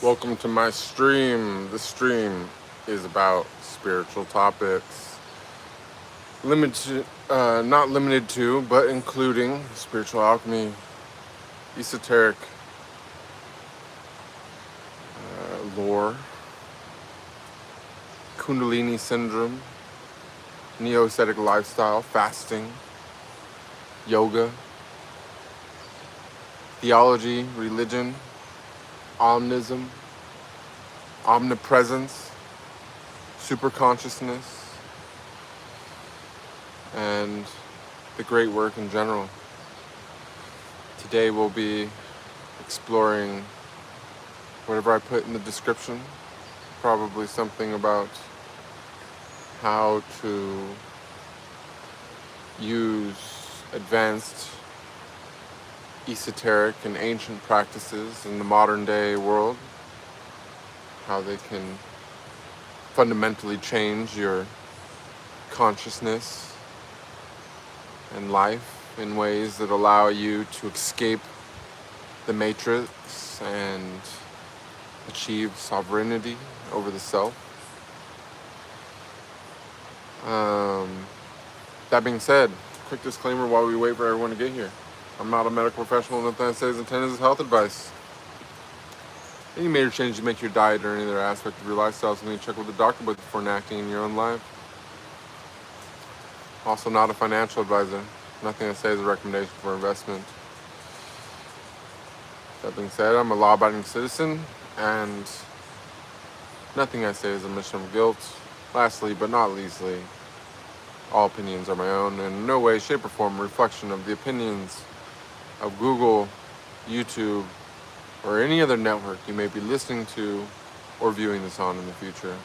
Welcome to my stream. This stream is about spiritual topics, not limited to, but including spiritual alchemy, esoteric lore, Kundalini syndrome, neo-ascetic lifestyle, fasting, yoga, theology, religion, omnism, omnipresence, superconsciousness, and the great work in general. Today we'll be exploring whatever I put in the description, probably something about how to use advanced esoteric and ancient practices in the modern day world, how they can fundamentally change your consciousness and life in ways that allow you to escape the matrix and achieve sovereignty over the self. That being said, quick disclaimer while we wait for everyone to get here. I'm not a medical professional, nothing I say is intended as health advice. Any major changes you make to your diet or any other aspect of your lifestyle is something you check with the doctor about before enacting in your own life. Also not a financial advisor. Nothing I say is a recommendation for investment. That being said, I'm a law-abiding citizen, and nothing I say is a mission of guilt. Lastly, but not leastly, all opinions are my own, and in no way, shape, or form a reflection of the opinions of Google, YouTube, or any other network you may be listening to or viewing this on in the future.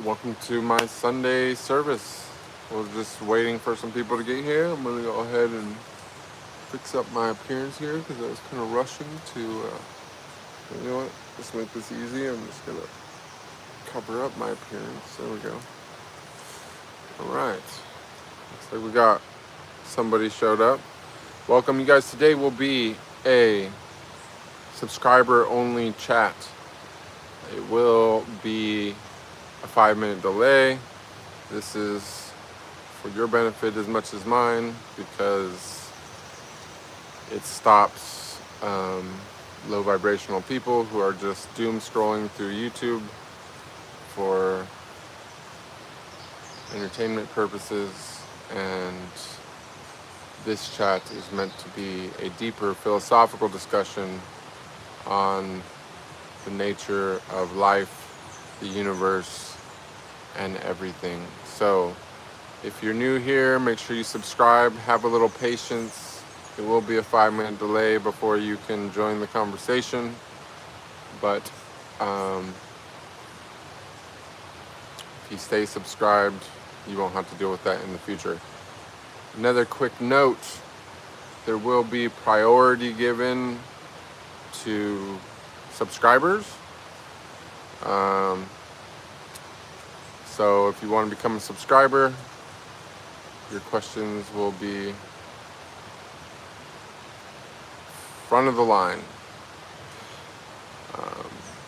Welcome to my Sunday service. We're just waiting for some people to get here. I'm going to go ahead and fix up my appearance here because I was kind of rushing to, you know what, just make this easy. I'm just going to cover up my appearance. There we go. All right. Looks like we got somebody showed up. Welcome, you guys. Today will be a subscriber-only chat. It will be a 5-minute delay. This is for your benefit as much as mine because it stops low vibrational people who are just doom scrolling through YouTube for entertainment purposes, and this chat is meant to be a deeper philosophical discussion on the nature of life, the universe, and everything. So if you're new here, make sure you subscribe, have a little patience. It will be a 5-minute delay before you can join the conversation, but if you stay subscribed, you won't have to deal with that in the future. Another quick note, there will be priority given to subscribers. So if you want to become a subscriber, your questions will be front of the line.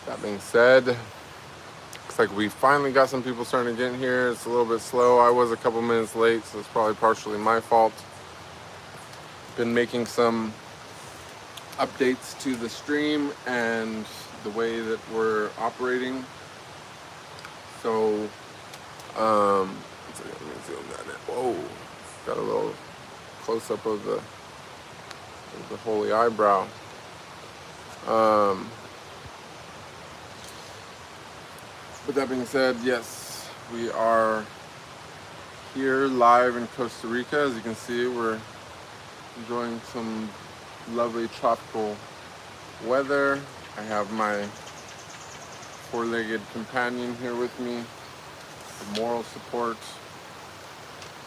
That being said, looks like we finally got some people starting to get in here. It's a little bit slow. I was a couple minutes late, so it's probably partially my fault. Been making some updates to the stream and the way that we're operating. So, let me zoom that in. Whoa, got a little close up of the holy eyebrow. But that being said, yes, we are here live in Costa Rica. As you can see, we're enjoying some lovely tropical weather. I have my four-legged companion here with me for moral support.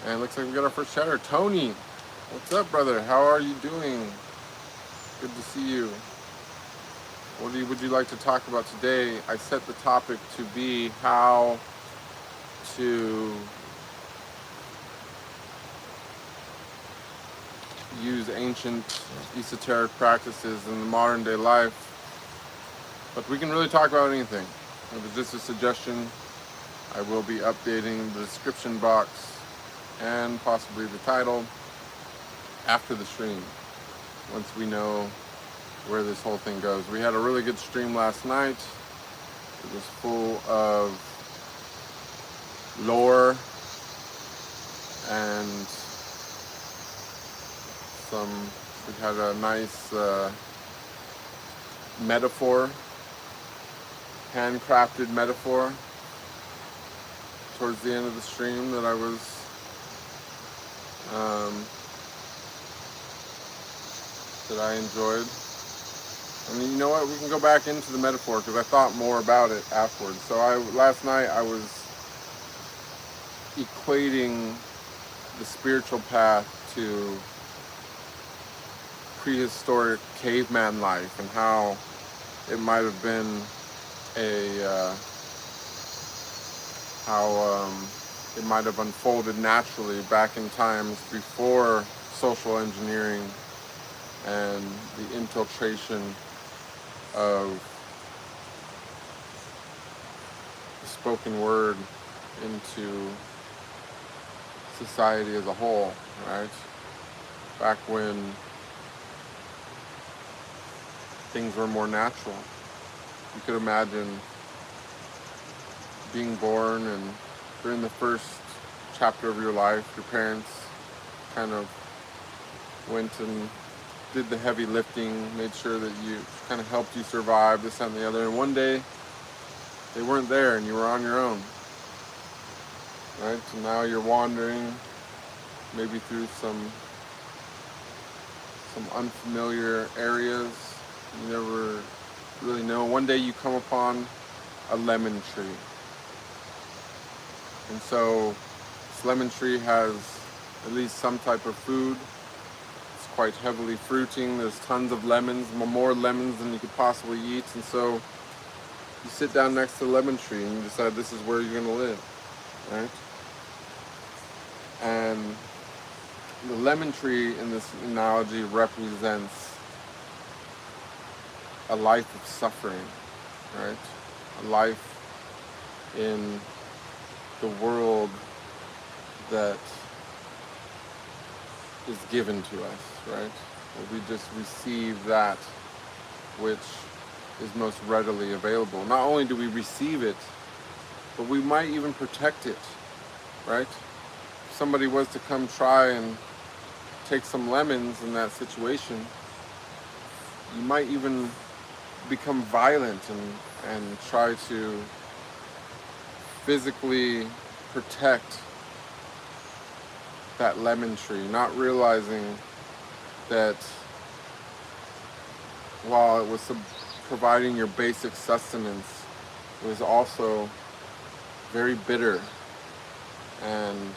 And it looks like we got our first chatter. Tony, what's up, brother? How are you doing? Good to see you. What would you like to talk about today? I set the topic to be how to use ancient esoteric practices in the modern day life, but we can really talk about anything. If it's just a suggestion, I will be updating the description box and possibly the title after the stream, once we know where this whole thing goes. We had a really good stream last night. It was full of lore and we had a nice metaphor, handcrafted metaphor towards the end of the stream that I was that I enjoyed. I mean, you know what? We can go back into the metaphor because I thought more about it afterwards. So last night I was equating the spiritual path to prehistoric caveman life and how it might have been it might have unfolded naturally back in times before social engineering and the infiltration of the spoken word into society as a whole, right? Back when things were more natural. You could imagine being born and during the first chapter of your life, your parents kind of went and did the heavy lifting, made sure that you kind of helped you survive this, that, and the other. And one day, they weren't there and you were on your own, right? So now you're wandering, maybe through some unfamiliar areas. You never really know. One day you come upon a lemon tree. And so this lemon tree has at least some type of food. It's quite heavily fruiting. There's tons of lemons, more lemons than you could possibly eat. And so you sit down next to the lemon tree and you decide this is where you're going to live, right? And the lemon tree in this analogy represents a life of suffering, right? A life in the world that is given to us, right? Where we just receive that which is most readily available. Not only do we receive it, but we might even protect it, right? If somebody was to come try and take some lemons in that situation, you might even become violent and try to physically protect that lemon tree, not realizing that while it was providing your basic sustenance, it was also very bitter. And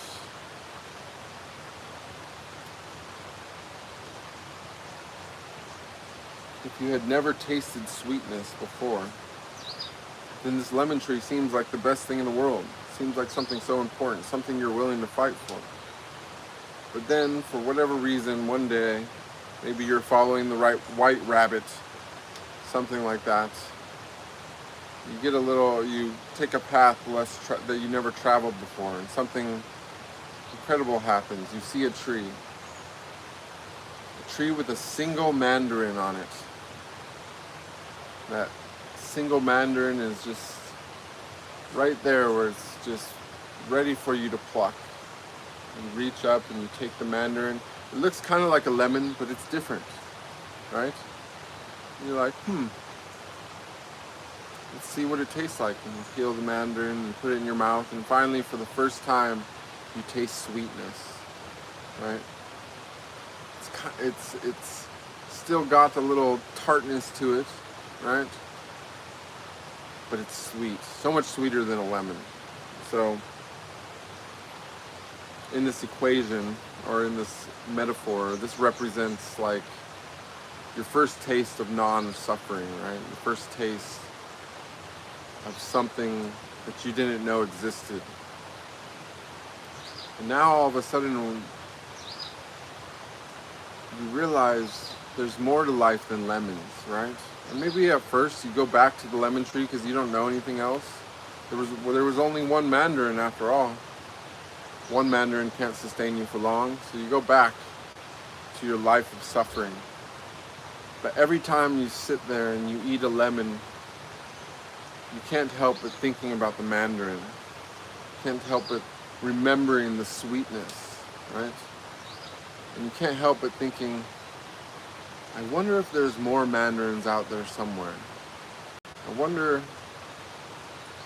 if you had never tasted sweetness before, then this lemon tree seems like the best thing in the world. It seems like something so important, something you're willing to fight for. But then, for whatever reason, one day, maybe you're following the right white rabbit, something like that. You take a path that you never traveled before, and something incredible happens. You see a tree with a single mandarin on it. That single mandarin is just right there where it's just ready for you to pluck. You reach up and you take the mandarin. It looks kind of like a lemon, but it's different, right? And you're like, let's see what it tastes like. And you peel the mandarin and put it in your mouth, and finally, for the first time, you taste sweetness, right? It's still got the little tartness to it, right? But it's sweet, so much sweeter than a lemon. So in this equation, or in this metaphor, this represents like your first taste of non-suffering, right? Your first taste of something that you didn't know existed. And now all of a sudden, you realize there's more to life than lemons, right? And maybe at first you go back to the lemon tree because you don't know anything else. There was only one mandarin after all. One mandarin can't sustain you for long, so you go back to your life of suffering. But every time you sit there and you eat a lemon, you can't help but thinking about the mandarin. You can't help but remembering the sweetness, right? And you can't help but thinking, I wonder if there's more mandarins out there somewhere. I wonder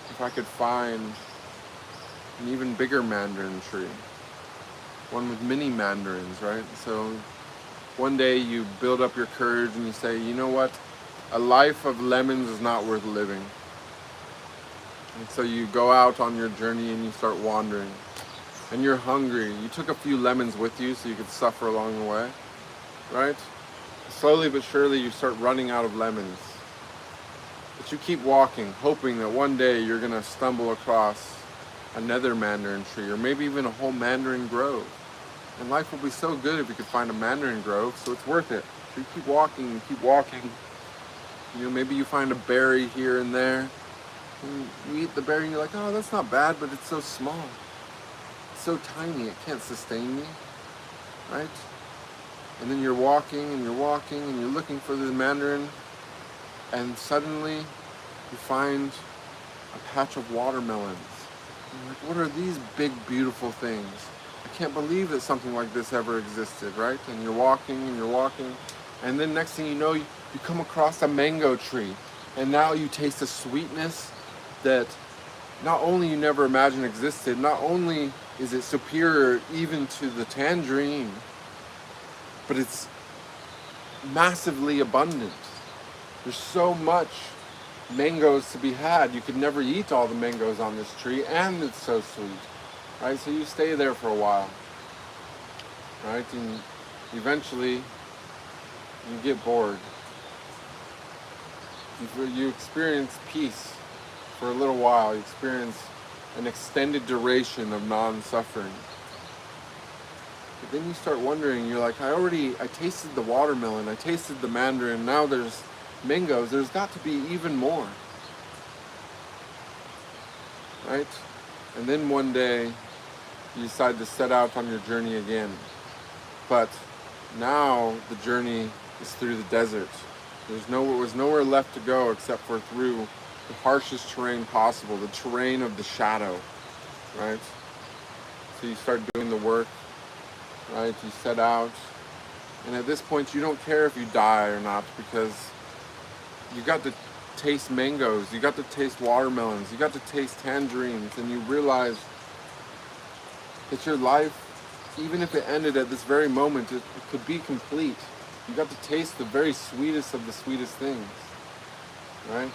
if I could find an even bigger mandarin tree. One with many mandarins, right? So one day you build up your courage and you say, you know what? A life of lemons is not worth living. And so you go out on your journey and you start wandering. And you're hungry. You took a few lemons with you so you could suffer along the way, right? Slowly but surely you start running out of lemons. But you keep walking, hoping that one day you're going to stumble across another mandarin tree, or maybe even a whole mandarin grove. And life will be so good if you could find a mandarin grove, so it's worth it. So you keep walking and keep walking. You know, maybe you find a berry here and there. And you eat the berry and you're like, oh, that's not bad, but it's so small. It's so tiny, it can't sustain me, right? And then you're walking and you're walking and you're looking for the mandarin, and suddenly you find a patch of watermelons. And you're like, what are these big, beautiful things? I can't believe that something like this ever existed, right? And you're walking and you're walking, and then next thing you know, you come across a mango tree, and now you taste a sweetness that not only you never imagined existed, not only is it superior even to the tangerine, but it's massively abundant. There's so much mangoes to be had. You could never eat all the mangoes on this tree, and it's so sweet, right? So you stay there for a while, right? And eventually you get bored. You experience peace for a little while. You experience an extended duration of non-suffering. But then you start wondering, you're like, I tasted the watermelon, I tasted the mandarin, now there's mangoes, there's got to be even more. Right? And then one day, you decide to set out on your journey again. But now the journey is through the desert. There was nowhere left to go except for through the harshest terrain possible, the terrain of the shadow, right? So you start doing the work, right? You set out, and at this point you don't care if you die or not, because you got to taste mangoes, you got to taste watermelons, you got to taste tangerines, and you realize that your life, even if it ended at this very moment, it could be complete. You got to taste the very sweetest of the sweetest things, right?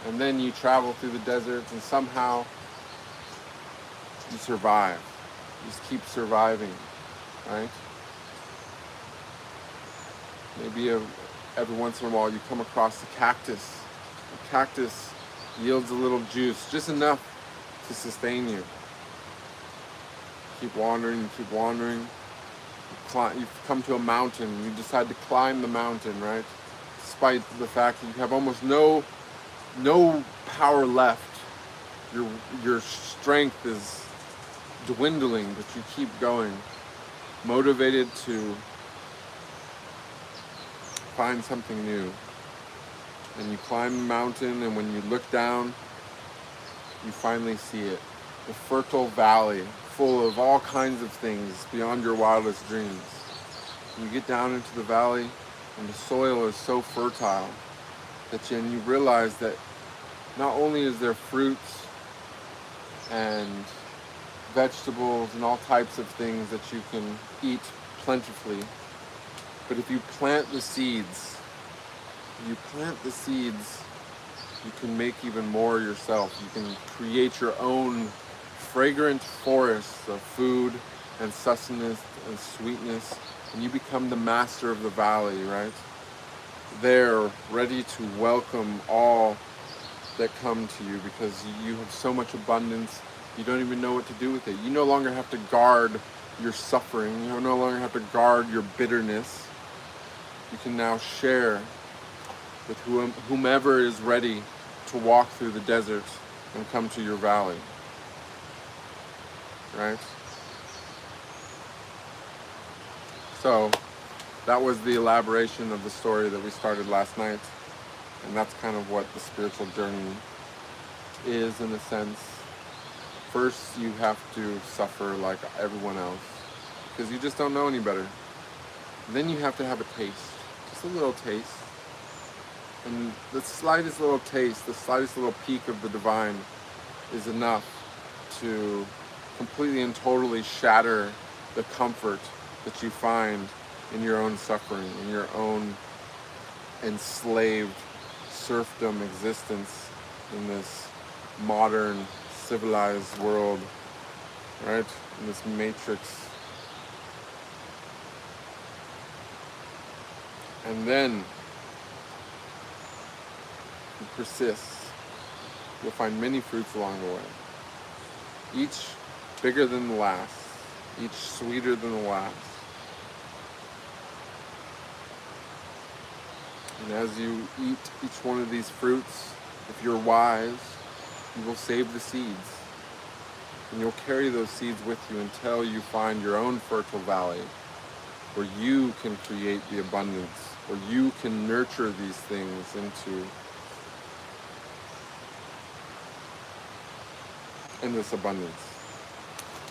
And then you travel through the deserts and somehow you survive. You just keep surviving, right? Maybe every once in a while you come across a cactus. A cactus yields a little juice, just enough to sustain you. Keep wandering, you keep wandering. You come to a mountain, you decide to climb the mountain, right? Despite the fact that you have almost no power left. Your strength is dwindling, but you keep going, motivated to find something new. And you climb the mountain, and when you look down, you finally see it. The fertile valley, full of all kinds of things beyond your wildest dreams. You get down into the valley, and the soil is so fertile that you realize that not only is there fruits and vegetables and all types of things that you can eat plentifully, but if you plant the seeds, you can make even more yourself. You can create your own fragrant forests of food and sustenance and sweetness, and you become the master of the valley, right? There, ready to welcome all that come to you, because you have so much abundance, you don't even know what to do with it. You no longer have to guard your suffering. You no longer have to guard your bitterness. You can now share with whomever is ready to walk through the desert and come to your valley. Right? So that was the elaboration of the story that we started last night. And that's kind of what the spiritual journey is, in a sense. First, you have to suffer like everyone else, because you just don't know any better. Then you have to have a taste, just a little taste. And the slightest little taste, the slightest little peak of the divine is enough to completely and totally shatter the comfort that you find in your own suffering, in your own enslaved serfdom existence in this modern civilized world, right? In this matrix. And then you persist. You'll find many fruits along the way, each bigger than the last, each sweeter than the last. And as you eat each one of these fruits, if you're wise, you will save the seeds. And you'll carry those seeds with you until you find your own fertile valley, where you can create the abundance, where you can nurture these things into endless abundance.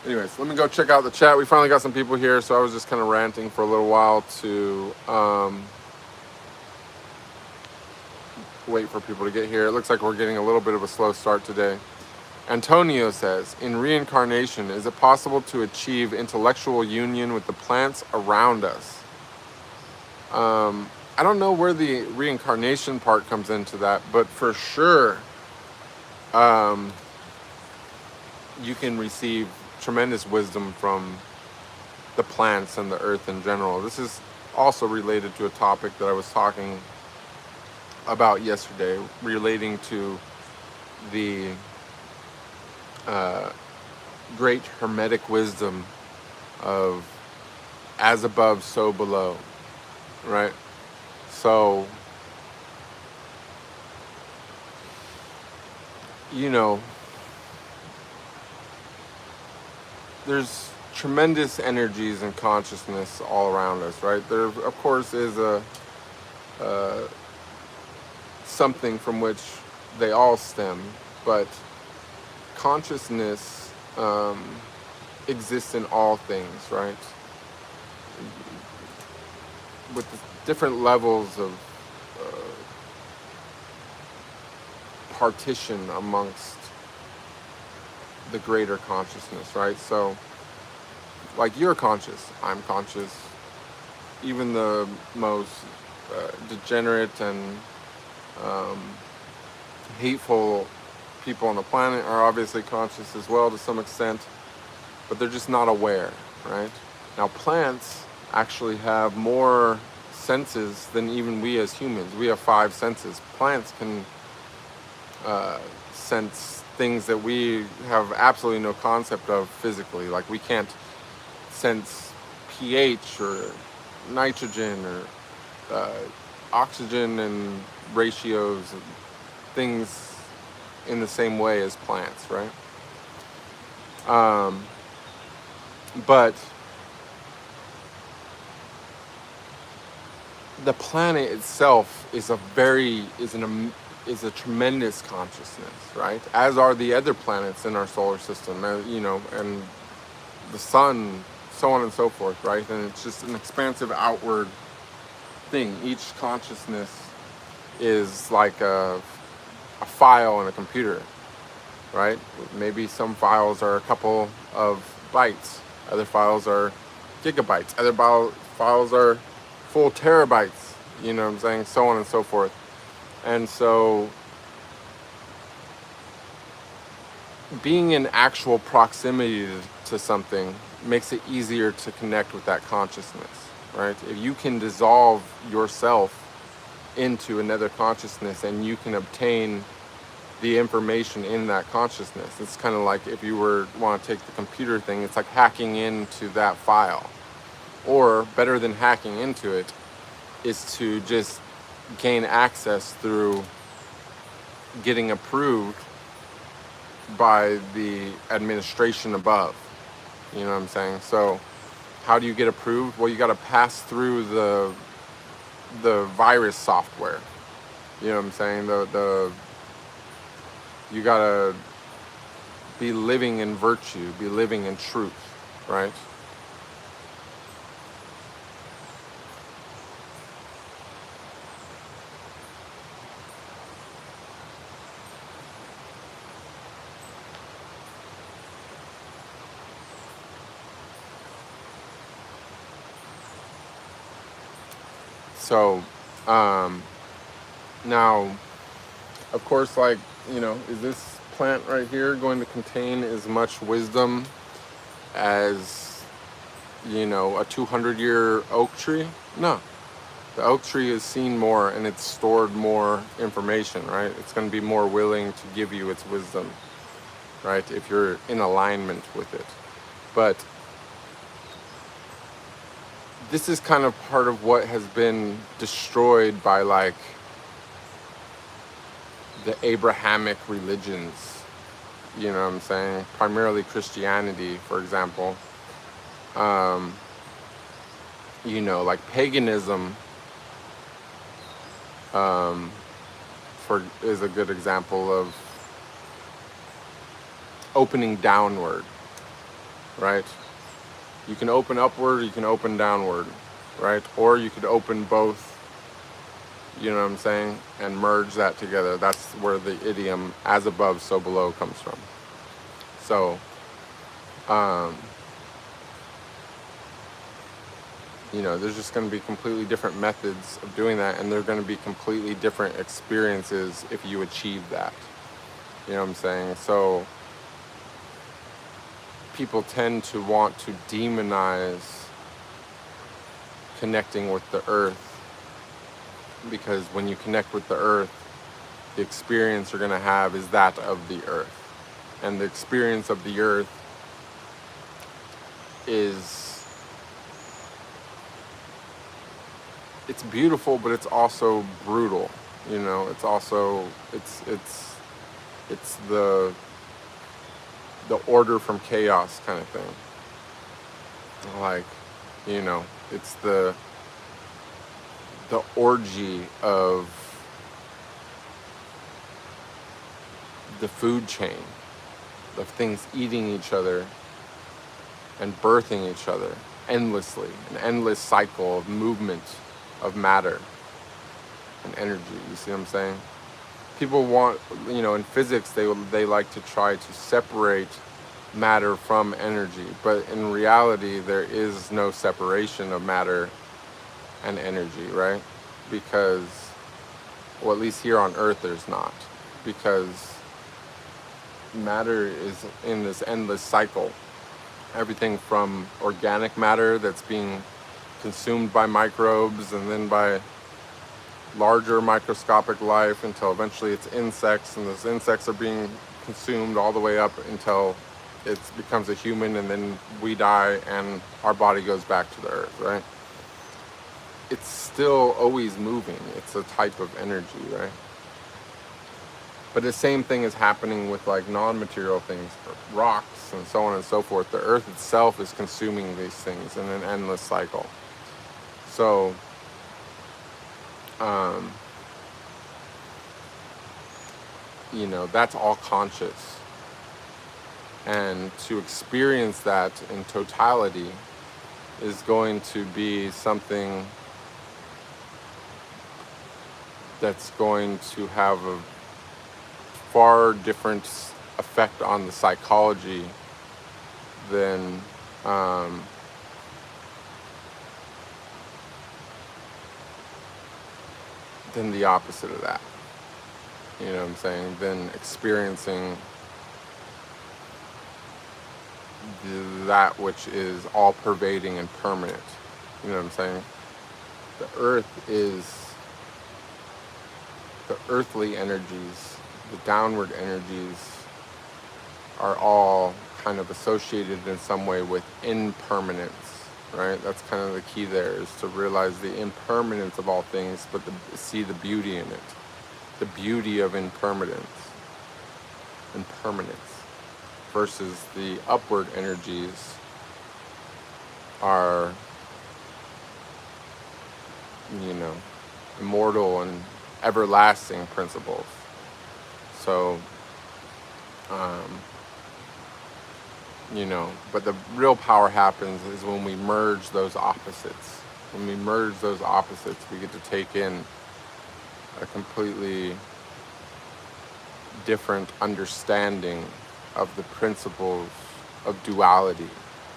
Anyways, let me go check out the chat. We finally got some people here, so I was just kind of ranting for a little while to wait for people to get here. It looks like we're getting a little bit of a slow start today. Antonio says, in reincarnation, is it possible to achieve intellectual union with the plants around us? I don't know where the reincarnation part comes into that, but for sure, you can receive tremendous wisdom from the plants and the earth in general. This is also related to a topic that I was talking about yesterday, relating to the great hermetic wisdom of as above, so below, right? So, you know, there's tremendous energies and consciousness all around us, right? There, of course, is a something from which they all stem, but consciousness exists in all things, right? With the different levels of partition amongst the greater consciousness, right? So, like, you're conscious, I'm conscious, even the most degenerate and hateful people on the planet are obviously conscious as well to some extent, but they're just not aware, right? Now, plants actually have more senses than even we as humans. We have 5 senses. Plants can sense things that we have absolutely no concept of physically. Like, we can't sense pH or nitrogen or oxygen and ratios and things in the same way as plants, right? But the planet itself is a tremendous consciousness, right? As are the other planets in our solar system, you know, and the sun, so on and so forth, right? And it's just an expansive outward thing. Each consciousness is like a file in a computer, right? Maybe some files are a couple of bytes, other files are gigabytes, other files are full terabytes, you know what I'm saying, so on and so forth. And so being in actual proximity to something makes it easier to connect with that consciousness, right? If you can dissolve yourself into another consciousness and you can obtain the information in that consciousness. It's kind of like if you want to take the computer thing, it's like hacking into that file. Or better than hacking into it is to just gain access through getting approved by the administration above. You know what I'm saying? So how do you get approved? Well, you got to pass through the virus software. You know what I'm saying? You got to be living in virtue, be living in truth, right? So, now, of course, like, you know, is this plant right here going to contain as much wisdom as, you know, a 200-year oak tree? No. The oak tree has seen more and it's stored more information, right? It's going to be more willing to give you its wisdom, right? If you're in alignment with it. But this is kind of part of what has been destroyed by, like, the Abrahamic religions, you know what I'm saying? Primarily Christianity, for example. You know, like paganism is a good example of opening downward, right? You can open upward, you can open downward, right? Or you could open both, you know what I'm saying, and merge that together. That's where the idiom "as above, so below" comes from. So, you know, there's just going to be completely different methods of doing that, and there are going to be completely different experiences if you achieve that. You know what I'm saying? So, people tend to want to demonize connecting with the earth, because when you connect with the earth, the experience you're going to have is that of the earth. And the experience of the earth is, it's beautiful, but it's also brutal. You know, it's also, it's the order from chaos kind of thing. Like, you know, it's the orgy of the food chain, of things eating each other and birthing each other endlessly, an endless cycle of movement of matter and energy. You see what I'm saying? People want, you know, in physics, they like to try to separate matter from energy, but in reality, there is no separation of matter and energy, right? Because, well, at least here on Earth, there's not, because matter is in this endless cycle. Everything from organic matter that's being consumed by microbes, and then by larger microscopic life, until eventually it's insects, and those insects are being consumed all the way up until it becomes a human, and then we die and our body goes back to the earth, right? It's still always moving. It's a type of energy, right? But the same thing is happening with, like, non-material things, rocks and so on and so forth. The earth itself is consuming these things in an endless cycle. So, you know, that's all conscious. And to experience that in totality is going to be something that's going to have a far different effect on the psychology than the opposite of that. You know what I'm saying? Than experiencing that which is all pervading and permanent. You know what I'm saying? The earth is, the earthly energies the downward energies are all kind of associated in some way with impermanence, right? That's kind of the key there, is to realize the impermanence of all things, but see the beauty in it. The beauty of impermanence versus the upward energies are, you know, immortal and everlasting principles. So, you know, but the real power happens is when we merge those opposites. When we merge those opposites, we get to take in a completely different understanding of the principles of duality,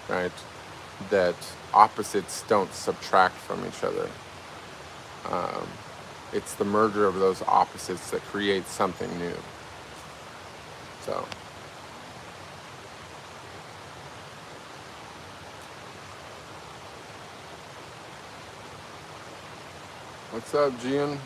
right? That opposites don't subtract from each other. It's the merger of those opposites that creates something new. So, what's up, Gian?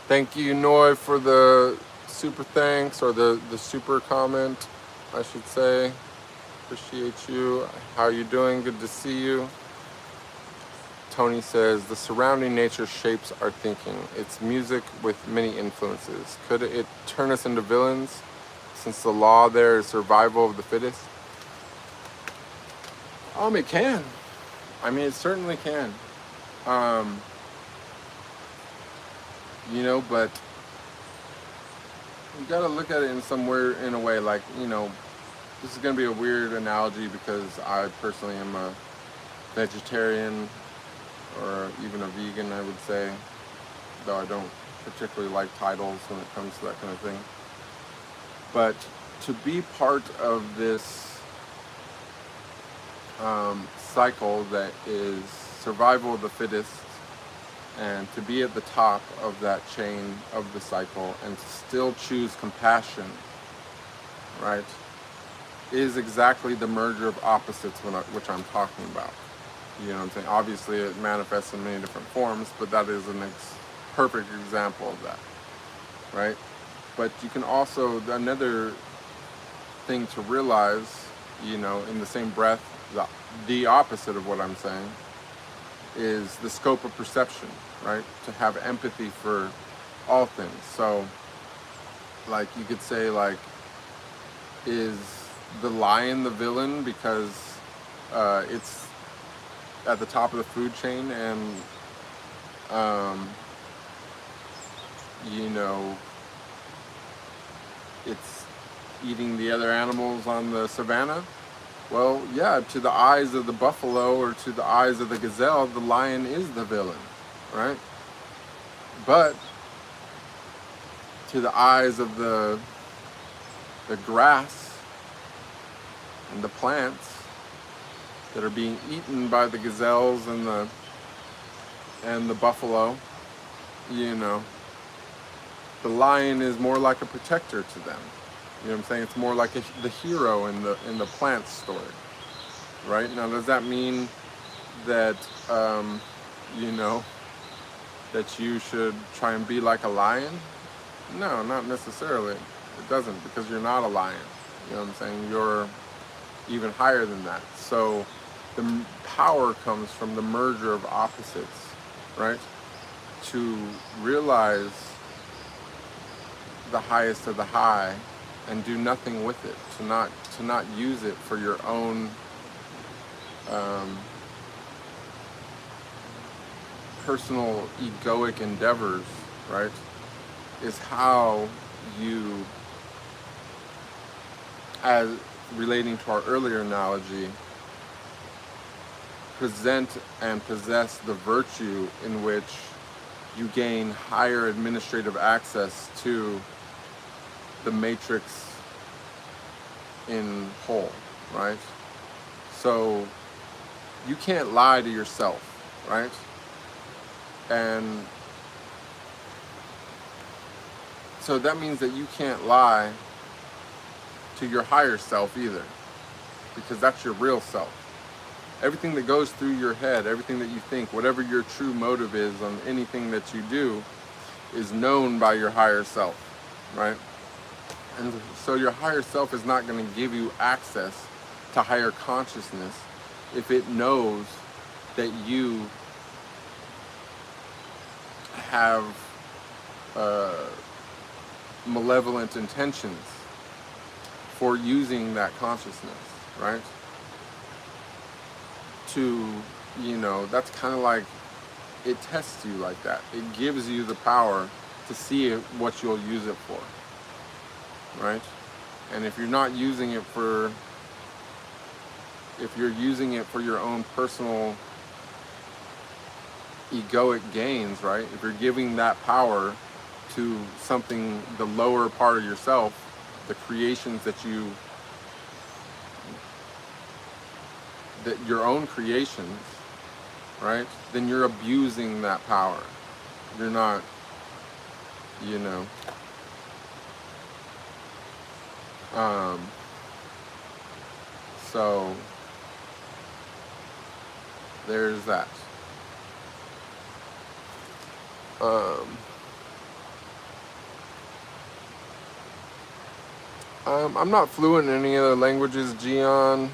Thank you, Noi, for the super thanks, or the super comment, I should say. Appreciate you. How are you doing? Good to see you. Tony says, the surrounding nature shapes our thinking. It's music with many influences. Could it turn us into villains, since the law there is survival of the fittest? It can. I mean, it certainly can. You know, but you gotta look at it in a way, like, you know, this is gonna be a weird analogy because I personally am a vegetarian, or even a vegan, I would say, though I don't particularly like titles when it comes to that kind of thing. But to be part of this cycle that is survival of the fittest, and to be at the top of that chain of the cycle and to still choose compassion, right, is exactly the merger of opposites which I'm talking about. You know what I'm saying? Obviously it manifests in many different forms, but that is a perfect example of that, right? But you can also, another thing to realize, you know, in the same breath, the opposite of what I'm saying is the scope of perception, right? To have empathy for all things. So, like, you could say, like, is the lion the villain because it's at the top of the food chain and, you know, it's eating the other animals on the savannah? Well, yeah, to the eyes of the buffalo or to the eyes of the gazelle, the lion is the villain, right? But to the eyes of the grass and the plants that are being eaten by the gazelles and the buffalo, you know, the lion is more like a protector to them. You know what I'm saying? It's more like the hero in the plant story, right? Now, does that mean that you know, that you should try and be like a lion? No, not necessarily. It doesn't, because you're not a lion. You know what I'm saying? You're even higher than that. So the power comes from the merger of opposites, right? To realize the highest of the high and do nothing with it, to not use it for your own personal egoic endeavors, right, is how you, as relating to our earlier analogy, present and possess the virtue in which you gain higher administrative access to the matrix in whole, right? So you can't lie to yourself, right? And so that means that you can't lie to your higher self either, because that's your real self. Everything that goes through your head, everything that you think, whatever your true motive is on anything that you do, is known by your higher self, right? And so your higher self is not going to give you access to higher consciousness if it knows that you have malevolent intentions for using that consciousness, right? To, you know, that's kind of like, it tests you like that. It gives you the power to see what you'll use it for, right? And if you're not using it for, if you're using it for your own personal egoic gains, right? If you're giving that power to something, the lower part of yourself, the creations that you, that your own creations, right? Then you're abusing that power. You're not, you know, so there's that. I'm not fluent in any other languages, Gian.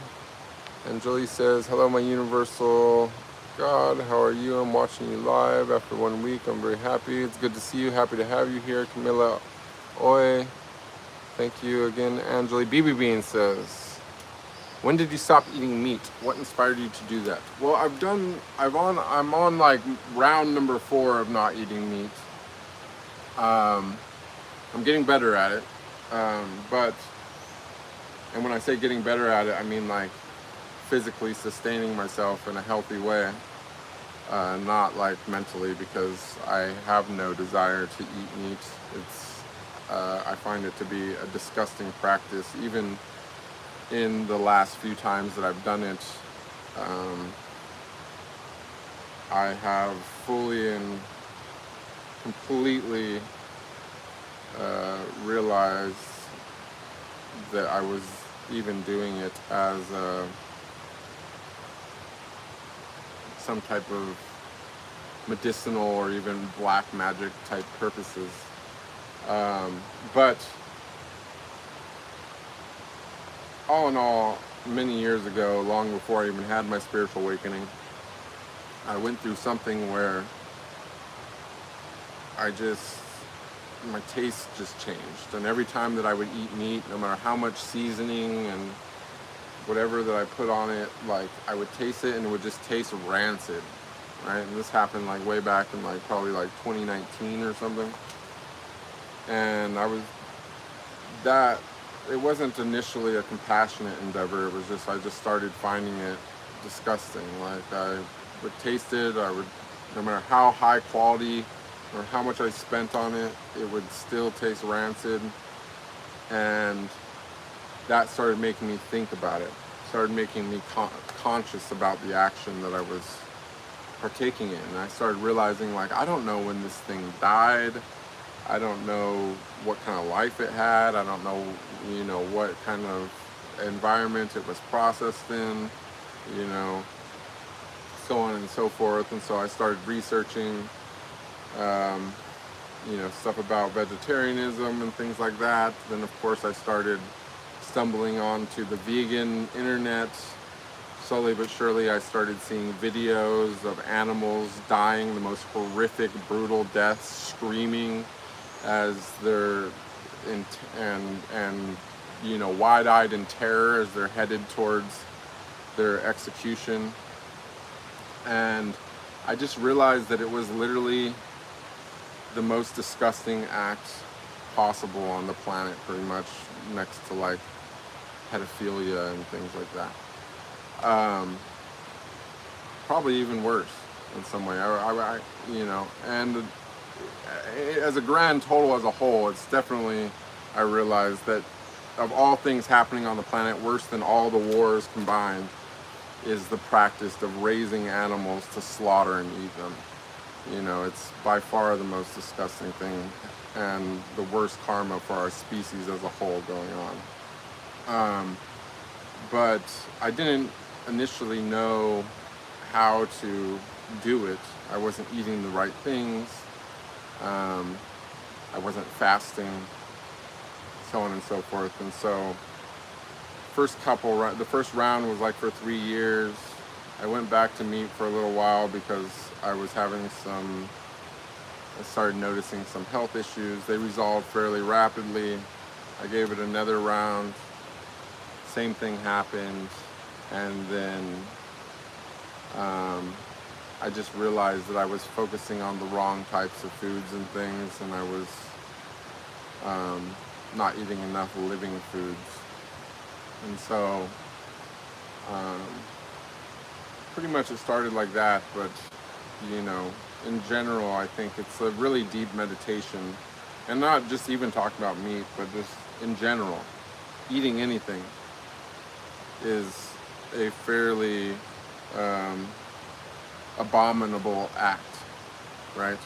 Anjali says, hello, my universal God. How are you? I'm watching you live after 1 week. I'm very happy. It's good to see you. Happy to have you here. Camilla Oi. Thank you again, Anjali. BB Bean says, when did you stop eating meat? What inspired you to do that? Well, I'm on like round number 4 of not eating meat. I'm getting better at it. And when I say getting better at it, I mean like physically sustaining myself in a healthy way, not like mentally, because I have no desire to eat meat. I find it to be a disgusting practice. Even in the last few times that I've done it, I have fully and completely realized that I was even doing it as some type of medicinal or even black magic type purposes. But all in all, many years ago, long before I even had my spiritual awakening, I went through something where my taste just changed. And every time that I would eat meat, no matter how much seasoning and whatever that I put on it, like I would taste it and it would just taste rancid, right? And this happened like way back in like probably like 2019 or something. And it wasn't initially a compassionate endeavor. It was just, I just started finding it disgusting. Like I would taste it, no matter how high quality or how much I spent on it, it would still taste rancid. And that started making me think about it. Started making me conscious about the action that I was partaking in. And I started realizing, like, I don't know when this thing died. I don't know what kind of life it had. I don't know, what kind of environment it was processed in, so on and so forth. And so I started researching, stuff about vegetarianism and things like that. Then, of course, I started stumbling onto the vegan internet. Slowly but surely, I started seeing videos of animals dying the most horrific, brutal deaths, screaming as they're wide-eyed in terror as they're headed towards their execution. And I just realized that it was literally the most disgusting act possible on the planet, pretty much, next to like pedophilia and things like that. Probably even worse in some way. And as a grand total, as a whole, it's definitely, I realized that of all things happening on the planet, worse than all the wars combined is the practice of raising animals to slaughter and eat them. It's by far the most disgusting thing and the worst karma for our species as a whole going on. But I didn't initially know how to do it. I wasn't eating the right things. I wasn't fasting, so on and so forth. And so the first round was like for 3 years. I went back to meat for a little while because I started noticing some health issues. They resolved fairly rapidly. I gave it another round. Same thing happened. And then I just realized that I was focusing on the wrong types of foods and things, and I was not eating enough living foods. And so pretty much it started like that, but in general, I think it's a really deep meditation, and not just even talking about meat, but just in general, eating anything is a fairly abominable act, right?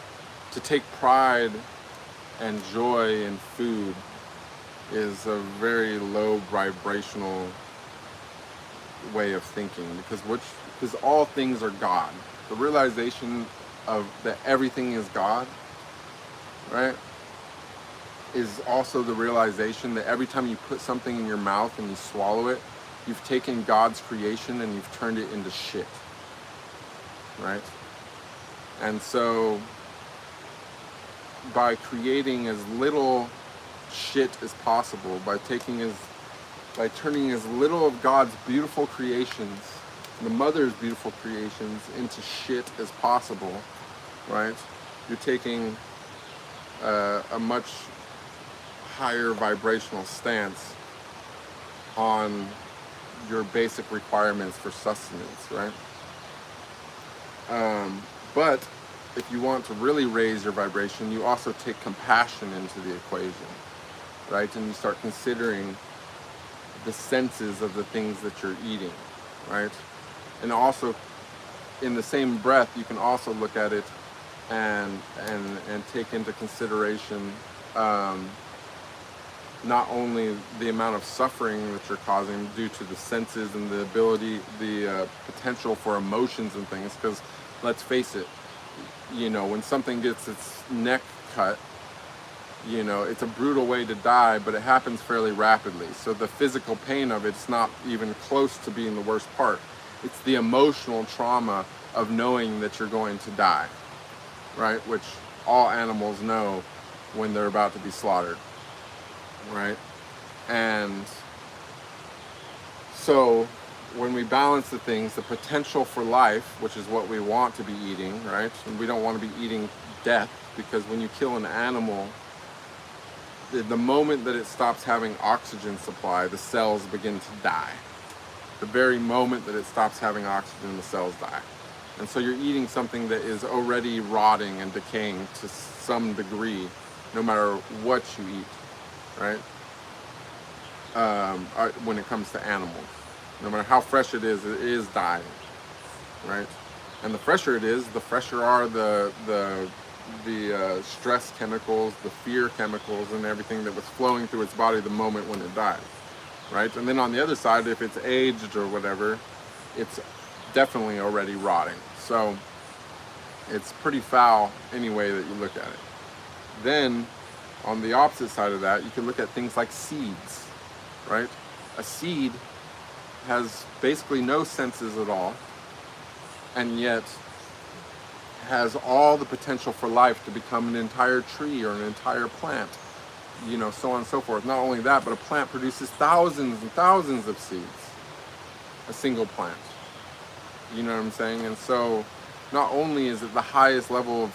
To take pride and joy in food is a very low vibrational way of thinking, because all things are God. The realization of that everything is God, right, is also the realization that every time you put something in your mouth and you swallow it, you've taken God's creation and you've turned it into shit, right? And so by creating as little shit as possible, by turning as little of God's beautiful creations, the mother's beautiful creations, into shit as possible, right? You're taking a much higher vibrational stance on your basic requirements for sustenance, right? But if you want to really raise your vibration, you also take compassion into the equation, right? And you start considering the senses of the things that you're eating, right? And also, in the same breath, you can also look at it and take into consideration not only the amount of suffering that you're causing due to the senses and the potential for emotions and things, because let's face it, when something gets its neck cut, it's a brutal way to die, but it happens fairly rapidly. So the physical pain of it's not even close to being the worst part. It's the emotional trauma of knowing that you're going to die, right? Which all animals know when they're about to be slaughtered, right? And so when we balance the things, the potential for life, which is what we want to be eating, right? And we don't want to be eating death, because when you kill an animal, the moment that it stops having oxygen supply, the cells begin to die. The very moment that it stops having oxygen, the cells die. And so you're eating something that is already rotting and decaying to some degree, no matter what you eat, right? When it comes to animals, no matter how fresh it is dying, right? And the fresher it is, the fresher are the stress chemicals, the fear chemicals, and everything that was flowing through its body the moment when it died, right? And then on the other side, if it's aged or whatever, it's definitely already rotting. So it's pretty foul any way that you look at it. Then on the opposite side of that, you can look at things like seeds, right? A seed has basically no senses at all, and yet has all the potential for life to become an entire tree or an entire plant, so on and so forth. Not only that, but a plant produces thousands and thousands of seeds, a single plant. You know what I'm saying? And so not only is it the highest level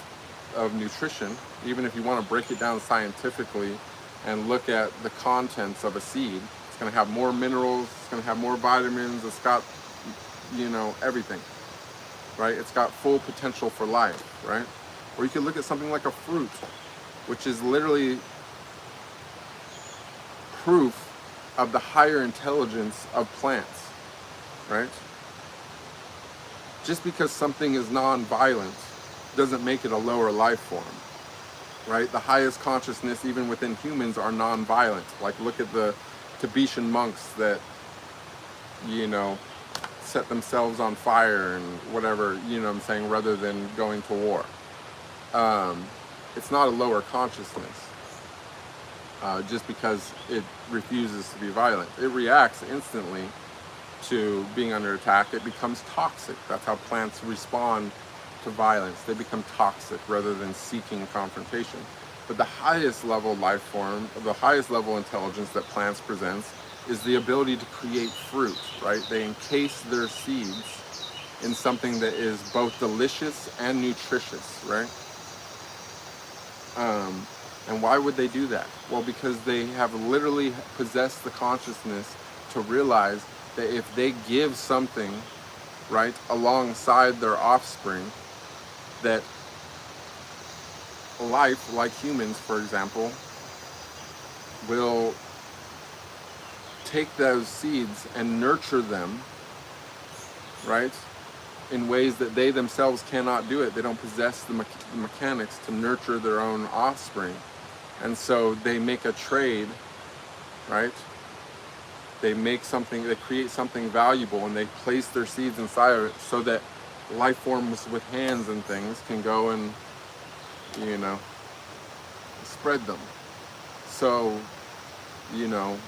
of nutrition, even if you want to break it down scientifically and look at the contents of a seed, it's going to have more minerals, it's going to have more vitamins, it's got, everything, right? It's got full potential for life, right? Or you could look at something like a fruit, which is literally proof of the higher intelligence of plants, right? Just because something is non-violent doesn't make it a lower life form, right? The highest consciousness, even within humans, are non-violent. Like, look at the Tibetan monks that, you know, set themselves on fire and whatever, you know what I'm saying, rather than going to war. It's not a lower consciousness just because it refuses to be violent. It reacts instantly to being under attack. It becomes toxic. That's how plants respond to violence. They become toxic rather than seeking confrontation. But the highest level life form, the highest level intelligence that plants presents is the ability to create fruit, right? They encase their seeds in something that is both delicious and nutritious, right? And why would they do that? Well, because they have literally possessed the consciousness to realize that if they give something, right, alongside their offspring, that life, like humans, for example, will take those seeds and nurture them, right, in ways that they themselves cannot do it. They don't possess the mechanics to nurture their own offspring. And so they make a trade, right? They make something, they create something valuable, and they place their seeds inside of it so that life forms with hands and things can go and, you know, spread them. So, you know,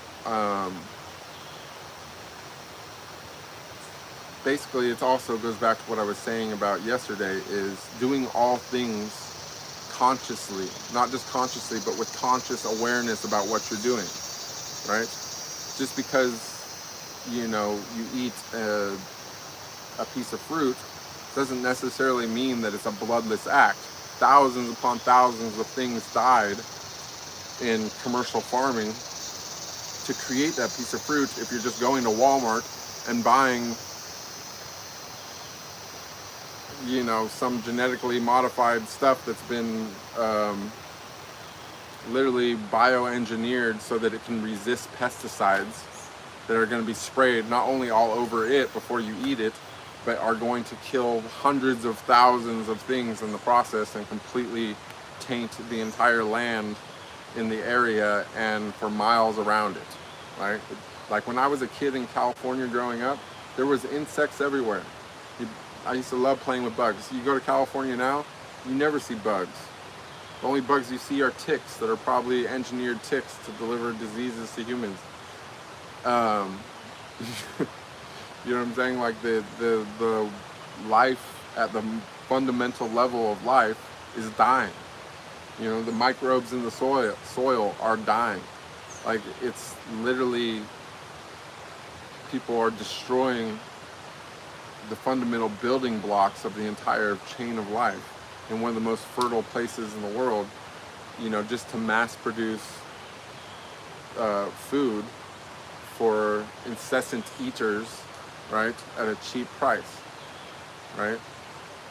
basically it also goes back to what I was saying about yesterday, is doing all things consciously, not just consciously, but with conscious awareness about what you're doing, right? Just because, you know, you eat a piece of fruit doesn't necessarily mean that it's a bloodless act. Thousands upon thousands of things died in commercial farming to create that piece of fruit. If you're just going to Walmart and buying, you know, some genetically modified stuff that's been literally bioengineered so that it can resist pesticides that are going to be sprayed not only all over it before you eat it, but are going to kill hundreds of thousands of things in the process and completely taint the entire land in the area and for miles around it, right? Like when I was a kid in California growing up, there was insects everywhere. I used to love playing with bugs. You go to California now, you never see bugs. The only bugs you see are ticks that are probably engineered ticks to deliver diseases to humans. You know what I'm saying? Like the life at the fundamental level of life is dying. You know, the microbes in the soil are dying. Like, it's literally, people are destroying the fundamental building blocks of the entire chain of life in one of the most fertile places in the world, you know, just to mass produce food for incessant eaters, right, at a cheap price, right?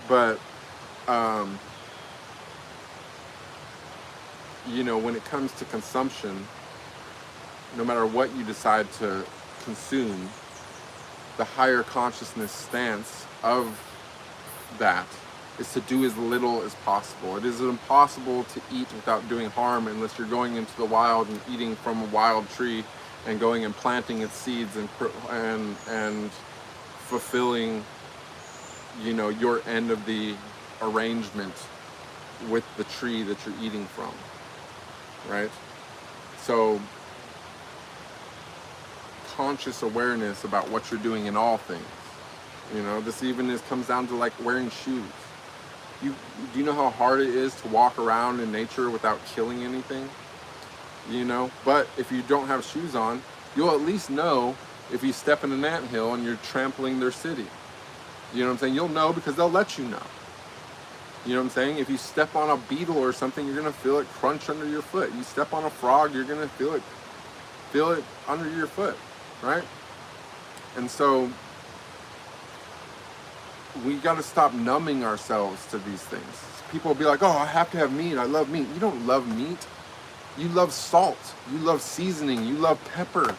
But you know, when it comes to consumption, no matter what you decide to consume, the higher consciousness stance of that is to do as little as possible. It is impossible to eat without doing harm unless you're going into the wild and eating from a wild tree and going and planting its seeds and fulfilling, you know, your end of the arrangement with the tree that you're eating from, right? So conscious awareness about what you're doing in all things. You know, this even comes down to like wearing shoes. Do you know how hard it is to walk around in nature without killing anything? You know, but if you don't have shoes on, you'll at least know if you step in an anthill and you're trampling their city. You know what I'm saying? You'll know because they'll let you know. You know what I'm saying? If you step on a beetle or something, you're gonna feel it crunch under your foot. You step on a frog, you're gonna feel it under your foot, right? And so we got to stop numbing ourselves to these things. People will be like, oh, I have to have meat. I love meat. You don't love meat. You love salt. You love seasoning. You love pepper.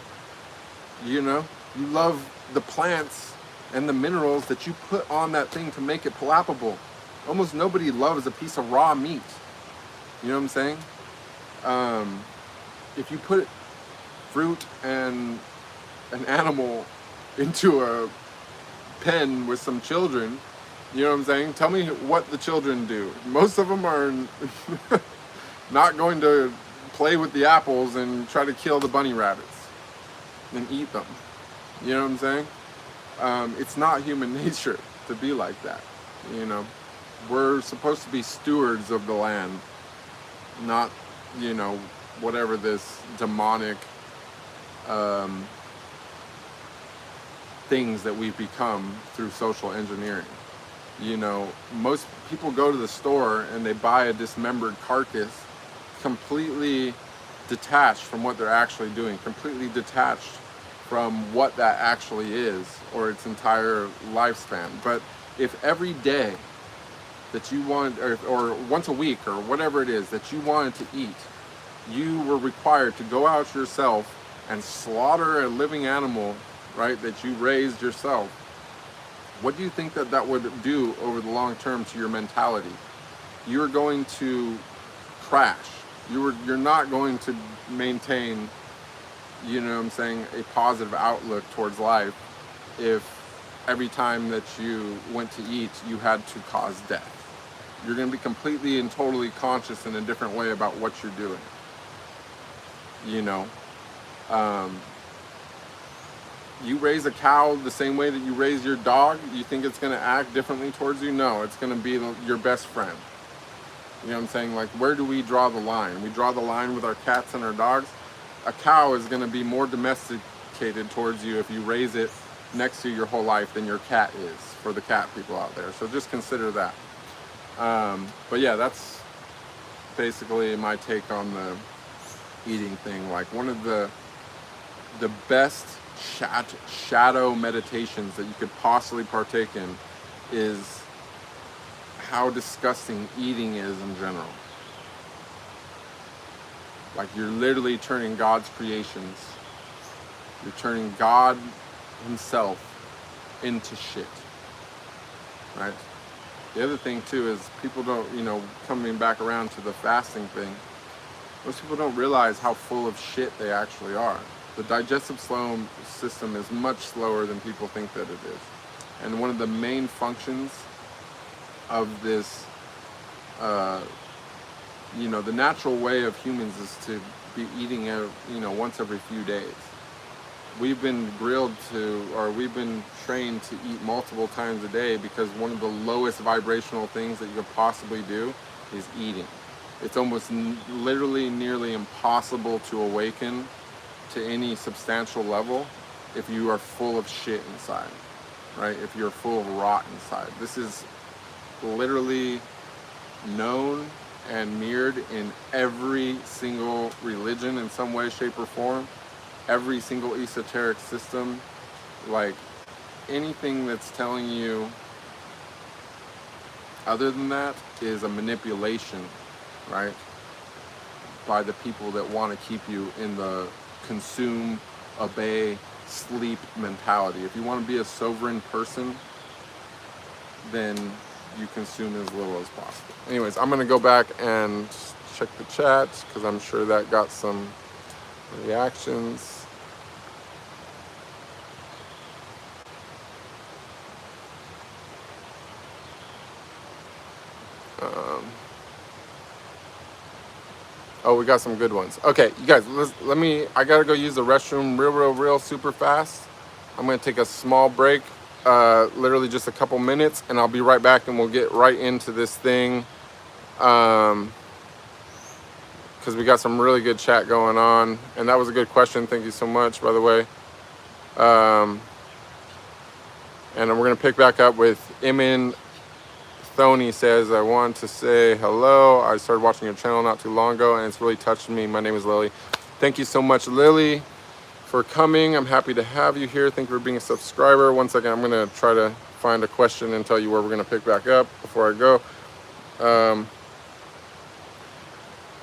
You know, you love the plants and the minerals that you put on that thing to make it palatable. Almost nobody loves a piece of raw meat. You know what I'm saying? If you put fruit and an animal into a pen with some children, you know what I'm saying? Tell me what the children do. Most of them are not going to play with the apples and try to kill the bunny rabbits and eat them. You know what I'm saying? It's not human nature to be like that. You know, we're supposed to be stewards of the land, not, you know, whatever this demonic things that we've become through social engineering. You know, most people go to the store and they buy a dismembered carcass, completely detached from what they're actually doing, completely detached from what that actually is, or its entire lifespan. But if every day that you want, or once a week, or whatever it is that you wanted to eat, you were required to go out yourself and slaughter a living animal, right, that you raised yourself, what do you think that that would do over the long term to your mentality? You're going to crash. You're not going to maintain, you know what I'm saying, a positive outlook towards life if every time that you went to eat, you had to cause death. You're going to be completely and totally conscious in a different way about what you're doing. You know, you raise a cow the same way that you raise your dog, you think it's going to act differently towards you? No, it's going to be your best friend. You know what I'm saying? Like, where do we draw the line? We draw the line with our cats and our dogs. A cow is going to be more domesticated towards you if you raise it next to your whole life than your cat is, for the cat people out there. So just consider that. But yeah, that's basically my take on the eating thing. Like, one of the best shadow meditations that you could possibly partake in is how disgusting eating is in general. Like, you're literally turning God's creations, you're turning God himself into shit, right? The other thing too is people don't, you know, coming back around to the fasting thing, most people don't realize how full of shit they actually are. The digestive system is much slower than people think that it is. And one of the main functions of this, you know, the natural way of humans is to be eating, you know, once every few days. We've been grilled to, or we've been trained to eat multiple times a day because one of the lowest vibrational things that you could possibly do is eating. It's almost literally nearly impossible to awaken to any substantial level if you are full of shit inside, right? If you're full of rot inside. This is literally known and mirrored in every single religion in some way, shape, or form. Every single esoteric system, like anything that's telling you other than that is a manipulation, right? By the people that want to keep you in the consume, obey, sleep mentality. If you want to be a sovereign person, then you consume as little as possible. Anyways, I'm going to go back and check the chat because I'm sure that got some reactions. Oh, we got some good ones. Okay, you guys, I gotta go use the restroom real super fast. I'm gonna take a small break, literally just a couple minutes, and I'll be right back and we'll get right into this thing. Because we got some really good chat going on, and that was a good question. Thank you so much, by the way. And we're gonna pick back up with Imin. Thony says, I want to say hello. I started watching your channel not too long ago and it's really touched me. My name is Lily. Thank you so much, Lily, for coming. I'm happy to have you here. Thank you for being a subscriber. One second, I'm gonna try to find a question and tell you where we're gonna pick back up before I go.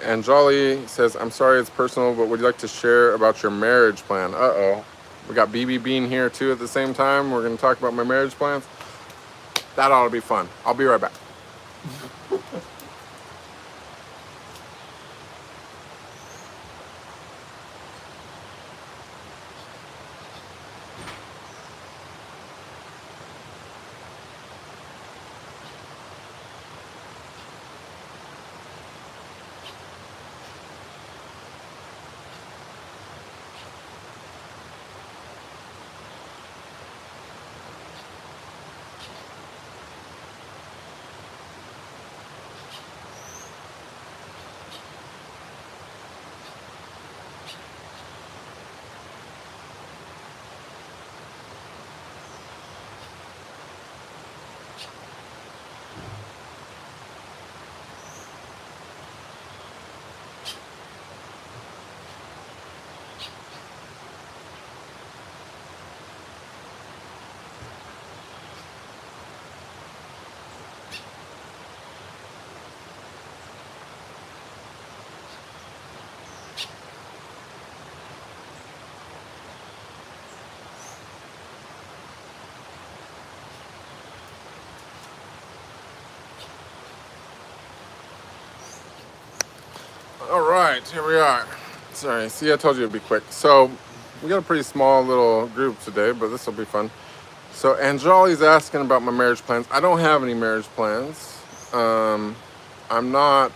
Anjali says, I'm sorry it's personal, but would you like to share about your marriage plan? Uh-oh. We got BB Bean here too at the same time. We're gonna talk about my marriage plans. That ought to be fun. I'll be right back. All right, here we are. Sorry, see, I told you it'd be quick. So we got a pretty small little group today, but this will be fun. So Anjali's asking about my marriage plans. I don't have any marriage plans. I'm not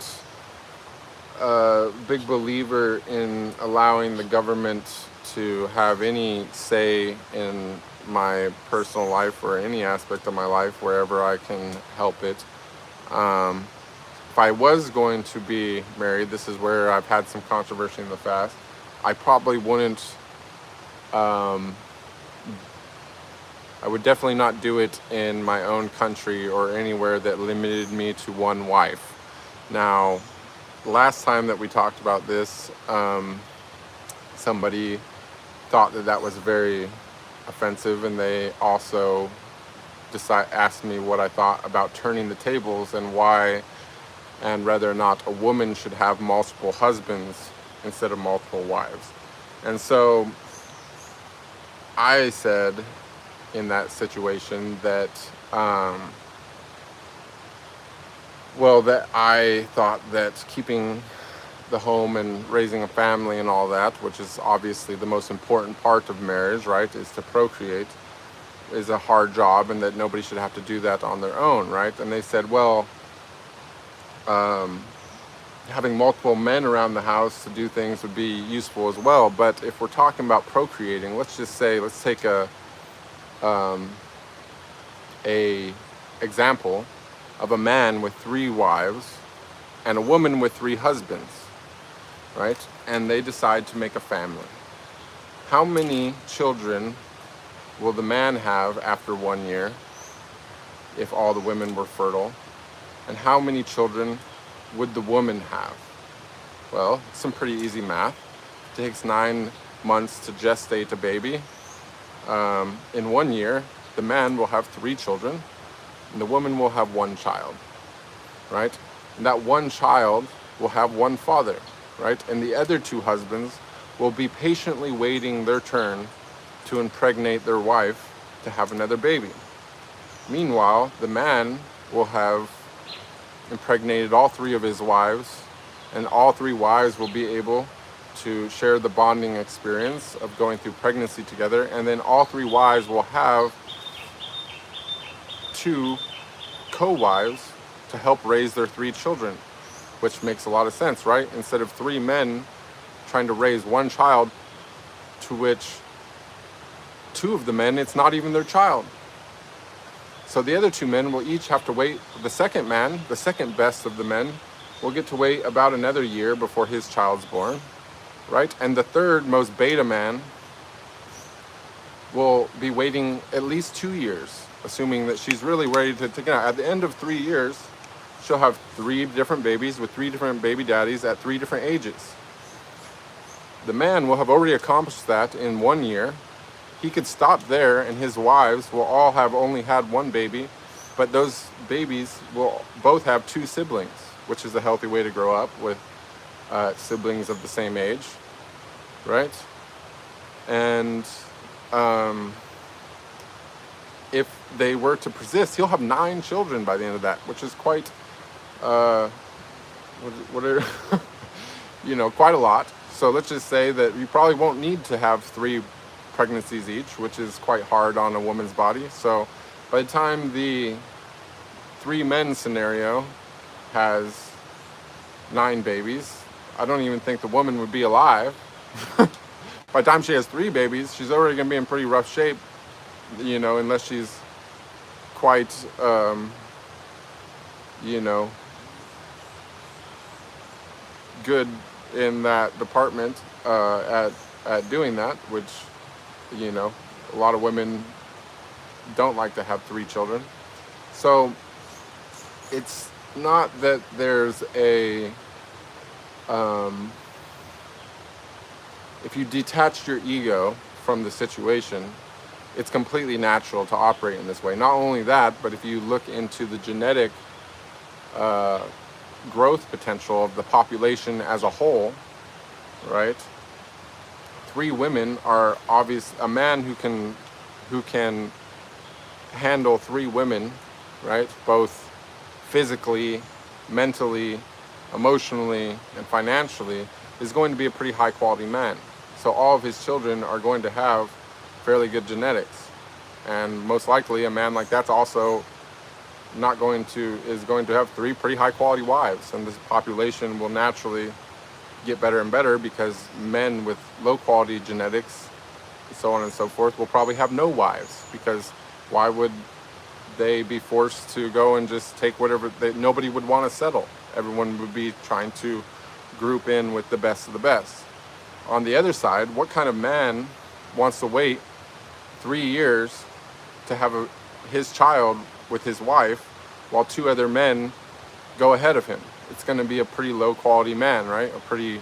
a big believer in allowing the government to have any say in my personal life or any aspect of my life wherever I can help it. If I was going to be married, this is where I've had some controversy in the past, I probably wouldn't, I would definitely not do it in my own country or anywhere that limited me to one wife. Now, last time that we talked about this, somebody thought that that was very offensive, and they also asked me what I thought about turning the tables and why, and whether or not a woman should have multiple husbands instead of multiple wives. And so I said in that situation that, well, that I thought that keeping the home and raising a family and all that, which is obviously the most important part of marriage, right, is to procreate, is a hard job, and that nobody should have to do that on their own, right? And they said, well, having multiple men around the house to do things would be useful as well. But if we're talking about procreating, let's just say, let's take a example of a man with 3 wives and a woman with 3 husbands, right? And they decide to make a family. How many children will the man have after 1 year if all the women were fertile? And how many children would the woman have? Well, it's some pretty easy math. It takes 9 months to gestate a baby. In 1 year, the man will have 3 children, and the woman will have 1 child, right? And that 1 child will have 1 father, right? And the other 2 husbands will be patiently waiting their turn to impregnate their wife to have another baby. Meanwhile, the man will have impregnated all 3 of his wives, and all 3 wives will be able to share the bonding experience of going through pregnancy together, and then all 3 wives will have 2 co-wives to help raise their 3 children, which makes a lot of sense, right? Instead of 3 men trying to raise 1 child, to which 2 of the men, it's not even their child. So the other 2 men will each have to wait. The second man, the second best of the men, will get to wait about another year before his child's born, right? And the third most beta man will be waiting at least 2 years, assuming that she's really ready to take it out. At the end of 3 years, she'll have 3 different babies with 3 different baby daddies at 3 different ages. The man will have already accomplished that in 1 year. He could stop there, and his wives will all have only had 1 baby, but those babies will both have 2 siblings, which is a healthy way to grow up with siblings of the same age, right? And if they were to persist, he'll have 9 children by the end of that, which is quite, quite a lot. So let's just say that you probably won't need to have 3 pregnancies each, which is quite hard on a woman's body. So by the time the 3 men scenario has 9 babies, I don't even think the woman would be alive. By the time she has 3 babies, she's already going to be in pretty rough shape, unless she's quite, good in that department at doing that, which, a lot of women don't like to have 3 children. So it's not that there's a, if you detach your ego from the situation, it's completely natural to operate in this way. Not only that, but if you look into the genetic growth potential of the population as a whole, right? 3 women are obvious. A man who can handle 3 women, right? Both physically, mentally, emotionally, and financially, is going to be a pretty high quality man. So all of his children are going to have fairly good genetics. And most likely a man like that's also is going to have 3 pretty high quality wives, and this population will naturally get better and better, because men with low quality genetics, so on and so forth, will probably have no wives, because why would they be forced to go and just take whatever nobody would want to settle? Everyone would be trying to group in with the best of the best. On the other side, what kind of man wants to wait 3 years to have his child with his wife while 2 other men go ahead of him? It's going to be a pretty low quality man, right? A pretty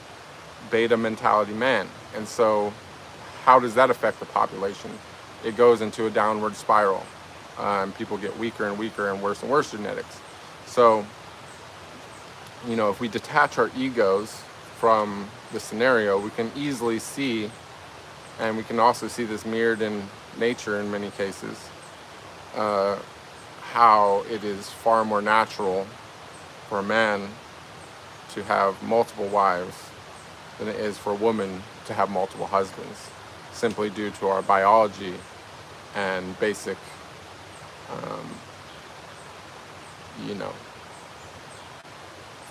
beta mentality man. And so how does that affect the population? It goes into a downward spiral. And people get weaker and weaker and worse genetics. So, if we detach our egos from the scenario, we can easily see, and we can also see this mirrored in nature in many cases, how it is far more natural for a man to have multiple wives than it is for a woman to have multiple husbands, simply due to our biology and basic,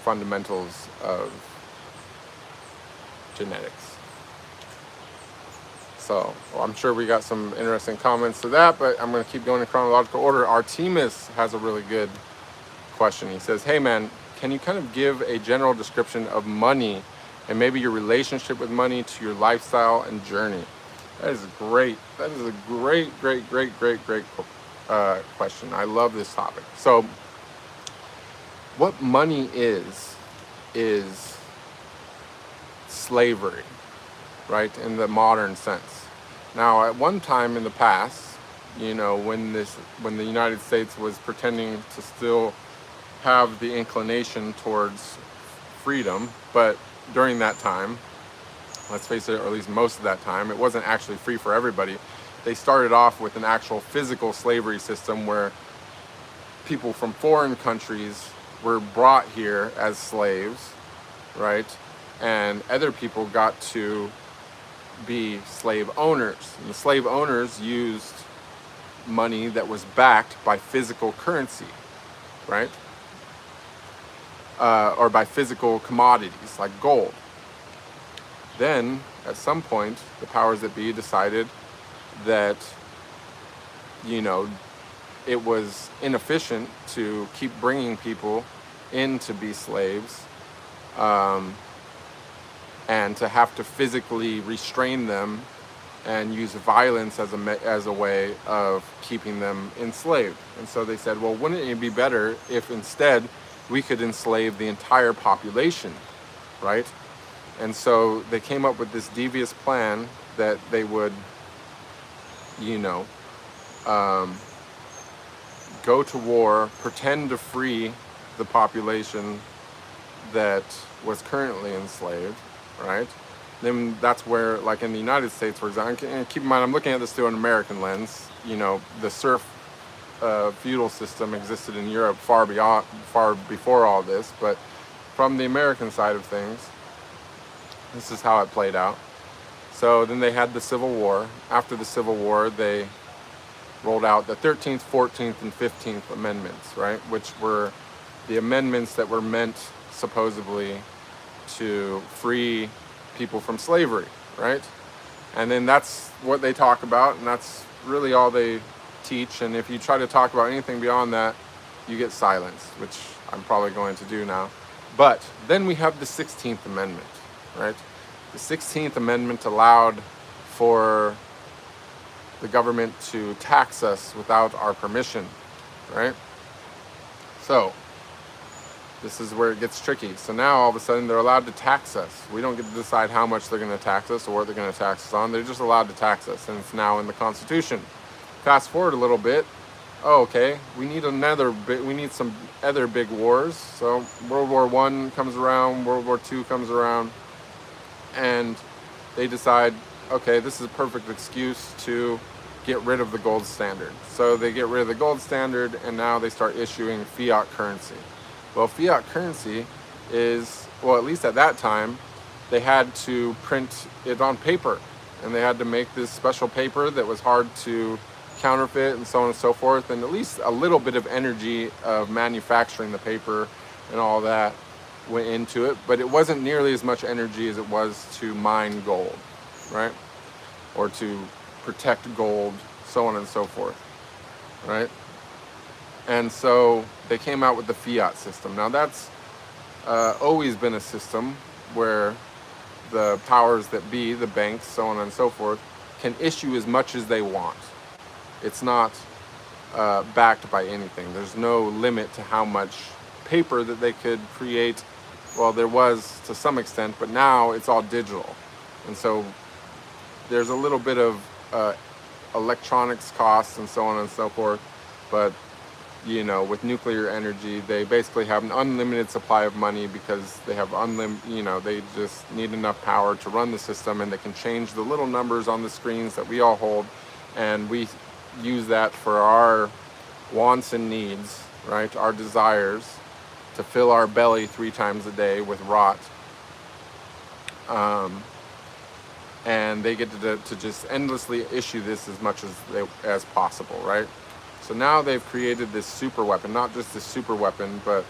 fundamentals of genetics. So, I'm sure we got some interesting comments to that, but I'm going to keep going in chronological order. Artemis has a really good question. He says, hey man, can you kind of give a general description of money and maybe your relationship with money to your lifestyle and journey? That is great. That is a great question. I love this topic. So, what money is slavery, right, in the modern sense. Now, at one time in the past, when the United States was pretending to still have the inclination towards freedom, but during that time, let's face it, or at least most of that time, it wasn't actually free for everybody. They started off with an actual physical slavery system where people from foreign countries were brought here as slaves, right? And other people got to be slave owners. And the slave owners used money that was backed by physical currency, right? Or by physical commodities like gold. Then, at some point, the powers that be decided that, it was inefficient to keep bringing people in to be slaves, and to have to physically restrain them and use violence as a way of keeping them enslaved. And so they said, well, wouldn't it be better if instead we could enslave the entire population, right? And so they came up with this devious plan that they would, go to war, pretend to free the population that was currently enslaved, right? Then that's where, like in the United States, for example, and keep in mind, I'm looking at this through an American lens. The serf feudal system existed in Europe far before all this, but from the American side of things, this is how it played out. So then they had the Civil War. After the Civil War, they rolled out the 13th, 14th, and 15th Amendments, right? Which were the amendments that were meant, supposedly, to free people from slavery, right? And then that's what they talk about, and that's really all they teach. And if you try to talk about anything beyond that, you get silenced, which I'm probably going to do now. But then we have the 16th Amendment, right? The 16th Amendment allowed for the government to tax us without our permission, right? So this is where it gets tricky. So now all of a sudden they're allowed to tax us. We don't get to decide how much they're going to tax us or what they're going to tax us on. They're just allowed to tax us, and it's now in the Constitution. Fast forward a little bit. Oh, okay, we need some other big wars. So World War I comes around, World War II comes around, and they decide, okay, this is a perfect excuse to get rid of the gold standard. So they get rid of the gold standard, and now they start issuing fiat currency. Well, fiat currency is, well, at least at that time, they had to print it on paper, and they had to make this special paper that was hard to counterfeit and so on and so forth, and at least a little bit of energy of manufacturing the paper and all that went into it, but it wasn't nearly as much energy as it was to mine gold, right? Or to protect gold, so on and so forth, right? And so they came out with the fiat system. Now that's always been a system where the powers that be, the banks, so on and so forth, can issue as much as they want. It's not backed by anything. There's no limit to how much paper that they could create. Well, there was to some extent, but now it's all digital. And so there's a little bit of electronics costs and so on and so forth, but you know, with nuclear energy, they basically have an unlimited supply of money because they have you know, they just need enough power to run the system, and they can change the little numbers on the screens that we all hold, and we use that for our wants and needs, right? Our desires to fill our belly 3 times a day with rot. And they get to just endlessly issue this as much as possible, right? So now they've created this super weapon, not just this super weapon, but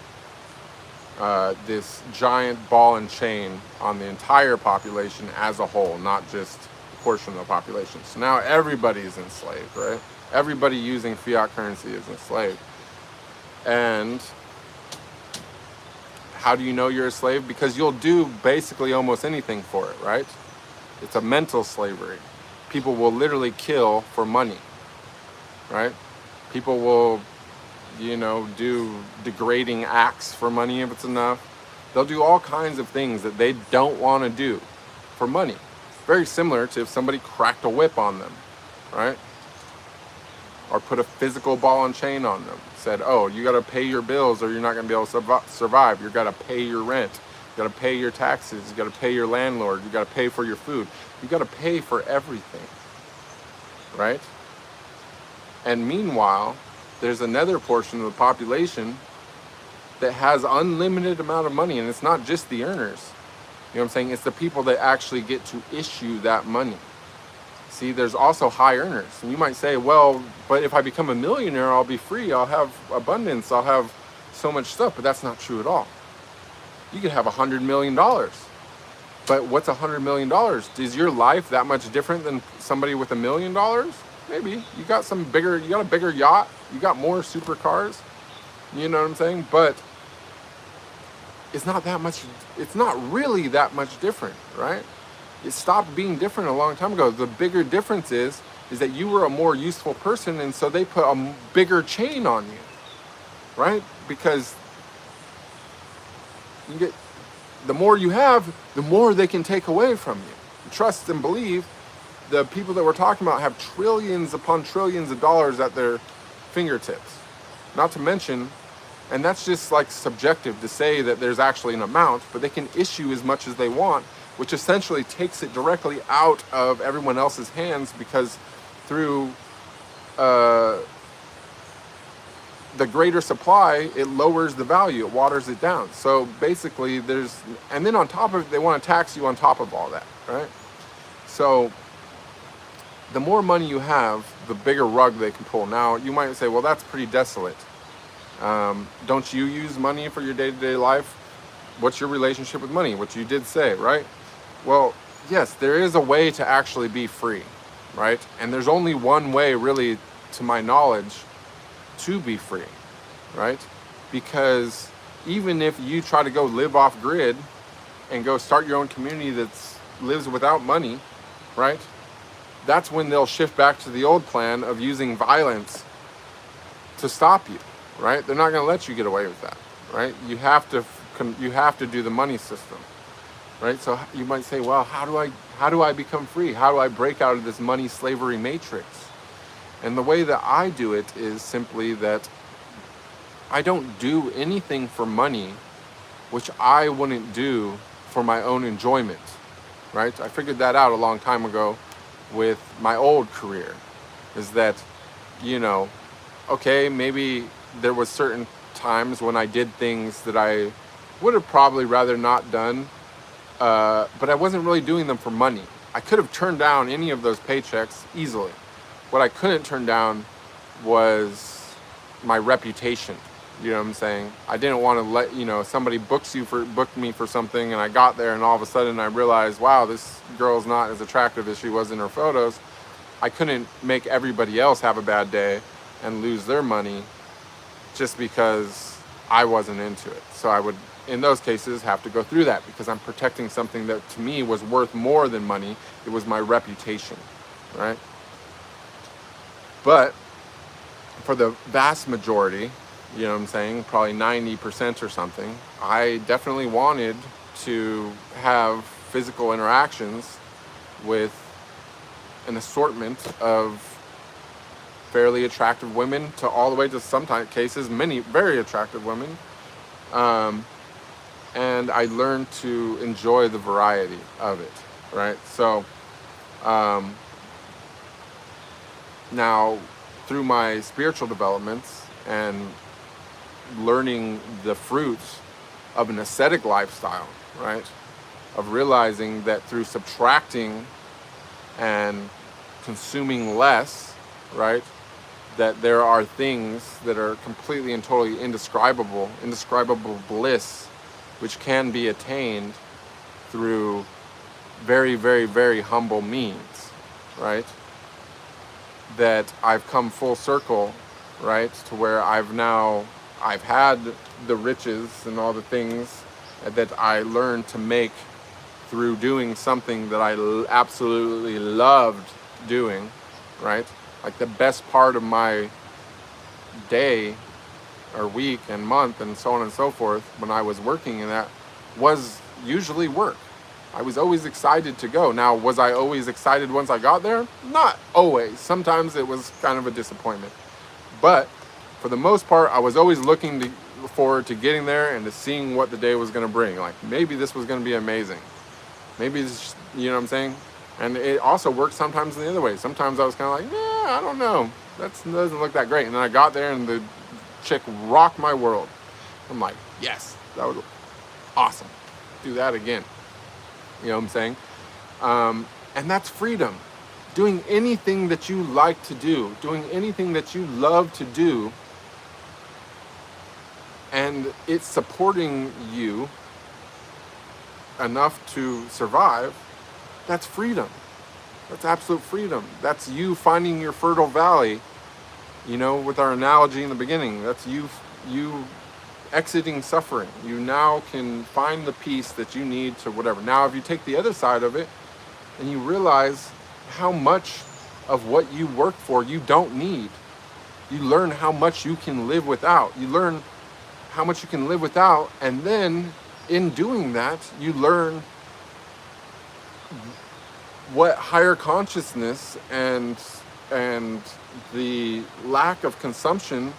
this giant ball and chain on the entire population as a whole, not just a portion of the population. So now everybody's enslaved, right? Everybody using fiat currency is enslaved. And how do you know you're a slave? Because you'll do basically almost anything for it, right? It's a mental slavery. People will literally kill for money, right? People will, you know, do degrading acts for money if it's enough. They'll do all kinds of things that they don't want to do for money. Very similar to if somebody cracked a whip on them, right? Or put a physical ball and chain on them. Said, oh, you got to pay your bills or you're not going to be able to survive. You got to pay your rent. You got to pay your taxes. You got to pay your landlord. You got to pay for your food. You got to pay for everything, right? And meanwhile, there's another portion of the population that has unlimited amount of money, and it's not just the earners. You know what I'm saying? It's the people that actually get to issue that money. See, there's also high earners. And you might say, well, but if I become a millionaire, I'll be free. I'll have abundance. I'll have so much stuff. But that's not true at all. You could have $100 million. But what's $100 million? Is your life that much different than somebody with $1 million? Maybe. You got a bigger yacht. You got more supercars. You know what I'm saying? But it's not that much. It's not really that much different, right? It stopped being different a long time ago. The bigger difference is that you were a more useful person, and so they put a bigger chain on you, right? Because the more you have, the more they can take away from you. Trust and believe. The people that we're talking about have trillions upon trillions of dollars at their fingertips. Not to mention, and that's just like subjective to say that there's actually an amount, but they can issue as much as they want, which essentially takes it directly out of everyone else's hands, because through the greater supply, it lowers the value, it waters it down. So basically and then on top of it, they want to tax you on top of all that, right? So the more money you have, the bigger rug they can pull. Now, you might say, well, that's pretty desolate. Don't you use money for your day-to-day life? What's your relationship with money? Which you did say, right? Well, yes, there is a way to actually be free, right? And there's only one way, really, to my knowledge, to be free, right? Because even if you try to go live off grid and go start your own community that lives without money, right? That's when they'll shift back to the old plan of using violence to stop you, right? They're not going to let you get away with that, right? You have to do the money system, right? So you might say, well, how do I become free? How do I break out of this money slavery matrix? And the way that I do it is simply that I don't do anything for money which I wouldn't do for my own enjoyment, right? I figured that out a long time ago with my old career, is that, you know, okay, maybe there was certain times when I did things that I would have probably rather not done, but I wasn't really doing them for money. I could have turned down any of those paychecks easily. What I couldn't turn down was my reputation. You know what I'm saying? I didn't want to let, somebody booked me for something, and I got there and all of a sudden I realized, wow, this girl's not as attractive as she was in her photos. I couldn't make everybody else have a bad day and lose their money just because I wasn't into it. So I would, in those cases, have to go through that because I'm protecting something that to me was worth more than money. It was my reputation, right? But for the vast majority, you know what I'm saying, probably 90% or something, I definitely wanted to have physical interactions with an assortment of fairly attractive women to all the way to sometimes cases, many very attractive women. And I learned to enjoy the variety of it, right? So now through my spiritual developments and learning the fruits of an ascetic lifestyle, right? Of realizing that through subtracting and consuming less, right? That there are things that are completely and totally indescribable bliss, which can be attained through very, very, very humble means, right? That I've come full circle, right? To where I've had the riches and all the things that I learned to make through doing something that I absolutely loved doing, right? Like the best part of my day or week and month and so on and so forth when I was working in that was usually work. I was always excited to go. Now, was I always excited once I got there? Not always. Sometimes it was kind of a disappointment. But for the most part, I was always looking forward to getting there and to seeing what the day was going to bring. Like, maybe this was going to be amazing. Maybe this, you know what I'm saying? And it also worked sometimes the other way. Sometimes I was kind of like, I don't know. That doesn't look that great. And then I got there and the chick rocked my world. I'm like, yes, that was awesome. Do that again. You know what I'm saying? And that's freedom. Doing anything that you like to do, doing anything that you love to do, and it's supporting you enough to survive, that's freedom. That's absolute freedom. That's you finding your fertile valley, with our analogy in the beginning. That's you exiting suffering. You now can find the peace that you need to whatever. Now, if you take the other side of it and you realize how much of what you work for you don't need, you learn how much you can live without. You learn how much you can live without, and then in doing that, you learn what higher consciousness and the lack of consumption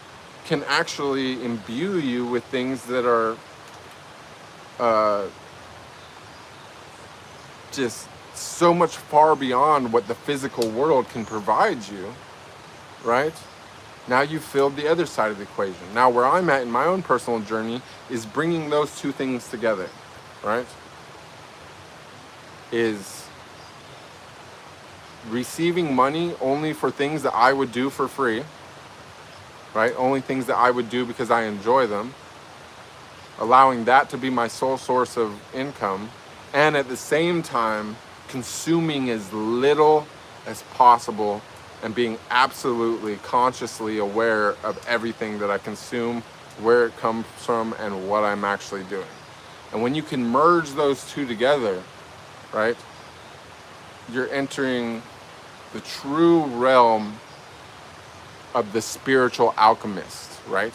can actually imbue you with things that are just so much far beyond what the physical world can provide you, right? Now you've filled the other side of the equation. Now where I'm at in my own personal journey is bringing those two things together, right? Is receiving money only for things that I would do for free, right? Only things that I would do because I enjoy them. Allowing that to be my sole source of income, and at the same time consuming as little as possible and being absolutely consciously aware of everything that I consume, where it comes from, and what I'm actually doing. And when you can merge those two together, right, you're entering the true realm of the spiritual alchemist, right?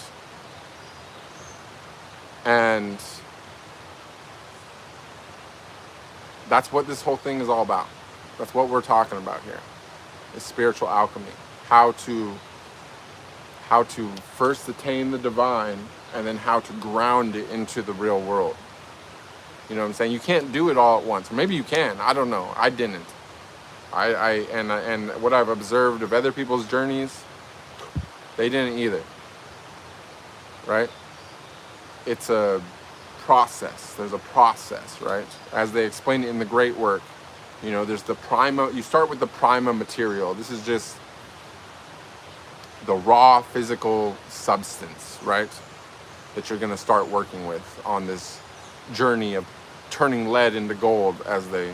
And that's what this whole thing is all about. That's what we're talking about here. Is spiritual alchemy. How to first attain the divine, and then how to ground it into the real world. You know what I'm saying? You can't do it all at once. Or maybe you can. I don't know. I didn't. And what I've observed of other people's journeys, they didn't either. Right? It's a process. There's a process, right? As they explain it in the great work, you know, there's the prima, you start with the prima material. This is just the raw physical substance, right? That you're going to start working with on this journey of turning lead into gold, as they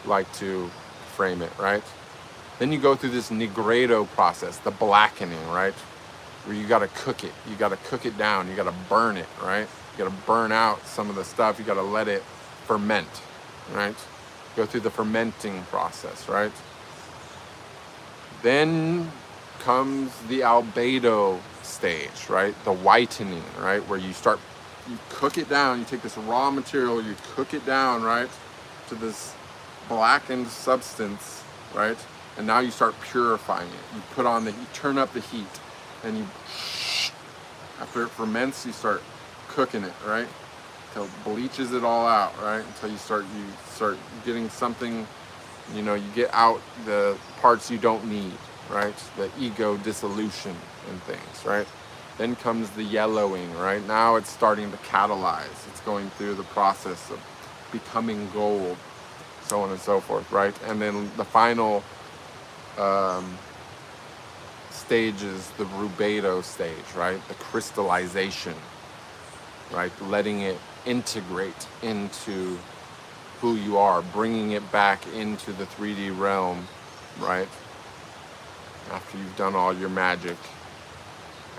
like to frame it, right? Then you go through this Nigredo process, the blackening, right? Where you got to cook it. You got to cook it down. You got to burn it, right? You got to burn out some of the stuff. You got to let it ferment, right? Go through the fermenting process, right? Then comes the Albedo stage, right? The whitening, right? Where you cook it down. You take this raw material, you cook it down, right? To this blackened substance, right? And now you start purifying it. You turn up the heat, and after it ferments, you start cooking it, right? Until it bleaches it all out, right? Until you start getting something, you know, you get out the parts you don't need, right? The ego dissolution and things, right? Then comes the yellowing, right? Now it's starting to catalyze. It's going through the process of becoming gold, so on and so forth, right? And then the final stage is the Rubedo stage, right? The crystallization, right? Letting it integrate into who you are, bringing it back into the 3D realm, right? After you've done all your magic,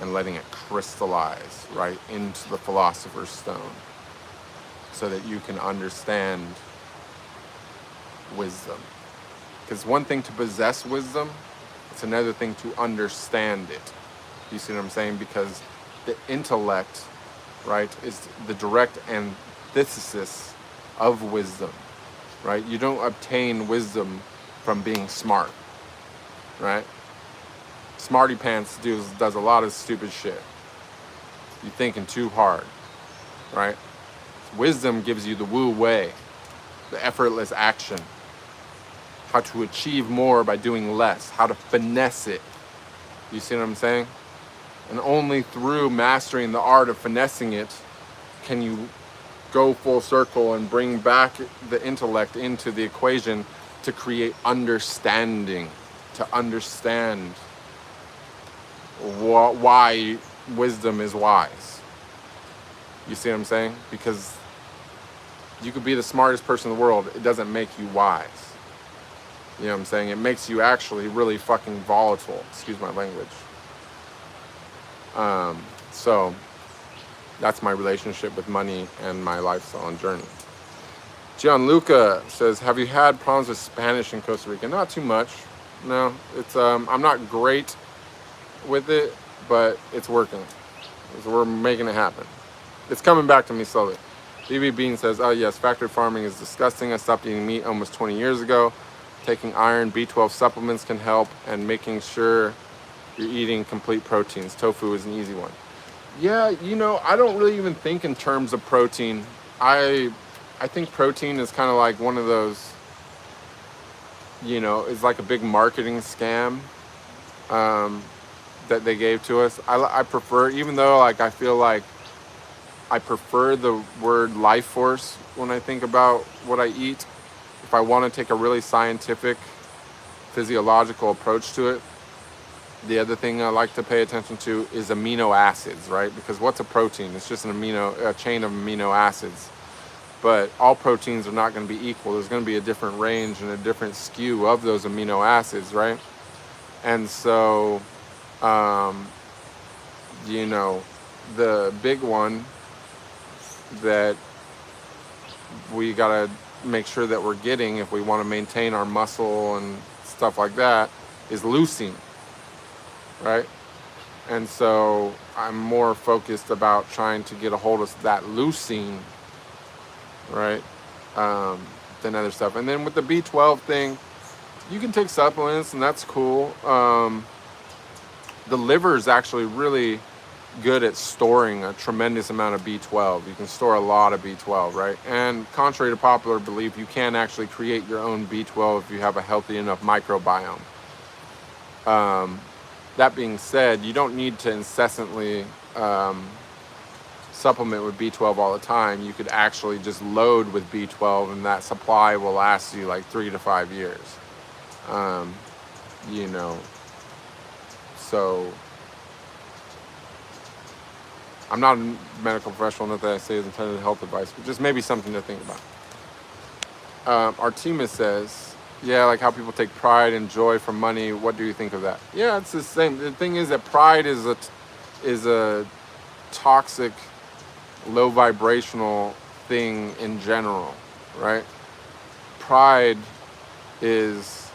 and letting it crystallize, right, into the philosopher's stone, so that you can understand wisdom. Because one thing to possess wisdom, it's another thing to understand it. You see what I'm saying? Because the intellect, right, is the direct antithesis of wisdom, right? You don't obtain wisdom from being smart, right? Smarty pants does a lot of stupid shit. You're thinking too hard, right? Wisdom gives you the wu wei, the effortless action, how to achieve more by doing less, how to finesse it. You see what I'm saying? And only through mastering the art of finessing it can you go full circle and bring back the intellect into the equation to create understanding, to understand why wisdom is wise. You see what I'm saying? Because you could be the smartest person in the world, it doesn't make you wise. You know what I'm saying? It makes you actually really fucking volatile. Excuse my language. So that's my relationship with money and my lifestyle and journey. Gianluca says, have you had problems with Spanish in Costa Rica? Not too much. No, it's I'm not great with it, but it's working. So we're making it happen. It's coming back to me slowly. BB Bean says, oh yes, factory farming is disgusting. I stopped eating meat almost 20 years ago. Taking iron, B12 supplements can help, and making sure you're eating complete proteins. Tofu is an easy one. Yeah, you know, I don't really even think in terms of protein. I think protein is kind of like one of those, you know, it's like a big marketing scam that they gave to us. I prefer, even though like I feel like I prefer the word life force when I think about what I eat. If I want to take a really scientific, physiological approach to it, the other thing I like to pay attention to is amino acids, right? Because what's a protein? It's just a chain of amino acids. But all proteins are not going to be equal. There's going to be a different range and a different skew of those amino acids, right? And so, you know, the big one that we got to make sure that we're getting if we want to maintain our muscle and stuff like that is leucine, right? And so I'm more focused about trying to get a hold of that leucine, right, than other stuff. And then with the B12 thing, you can take supplements and that's cool. The liver is actually really good at storing a tremendous amount of B12. You can store a lot of B12, right? And contrary to popular belief, you can actually create your own B12 if you have a healthy enough microbiome. That being said, you don't need to incessantly supplement with B12 all the time, you could actually just load with B12, and that supply will last you like 3 to 5 years. You know, so I'm not a medical professional, not that I say is intended health advice, but just maybe something to think about. Artemis says, yeah, like how people take pride and joy from money. What do you think of that? Yeah, it's the same. The thing is that pride is a toxic, low vibrational thing in general, right? Pride is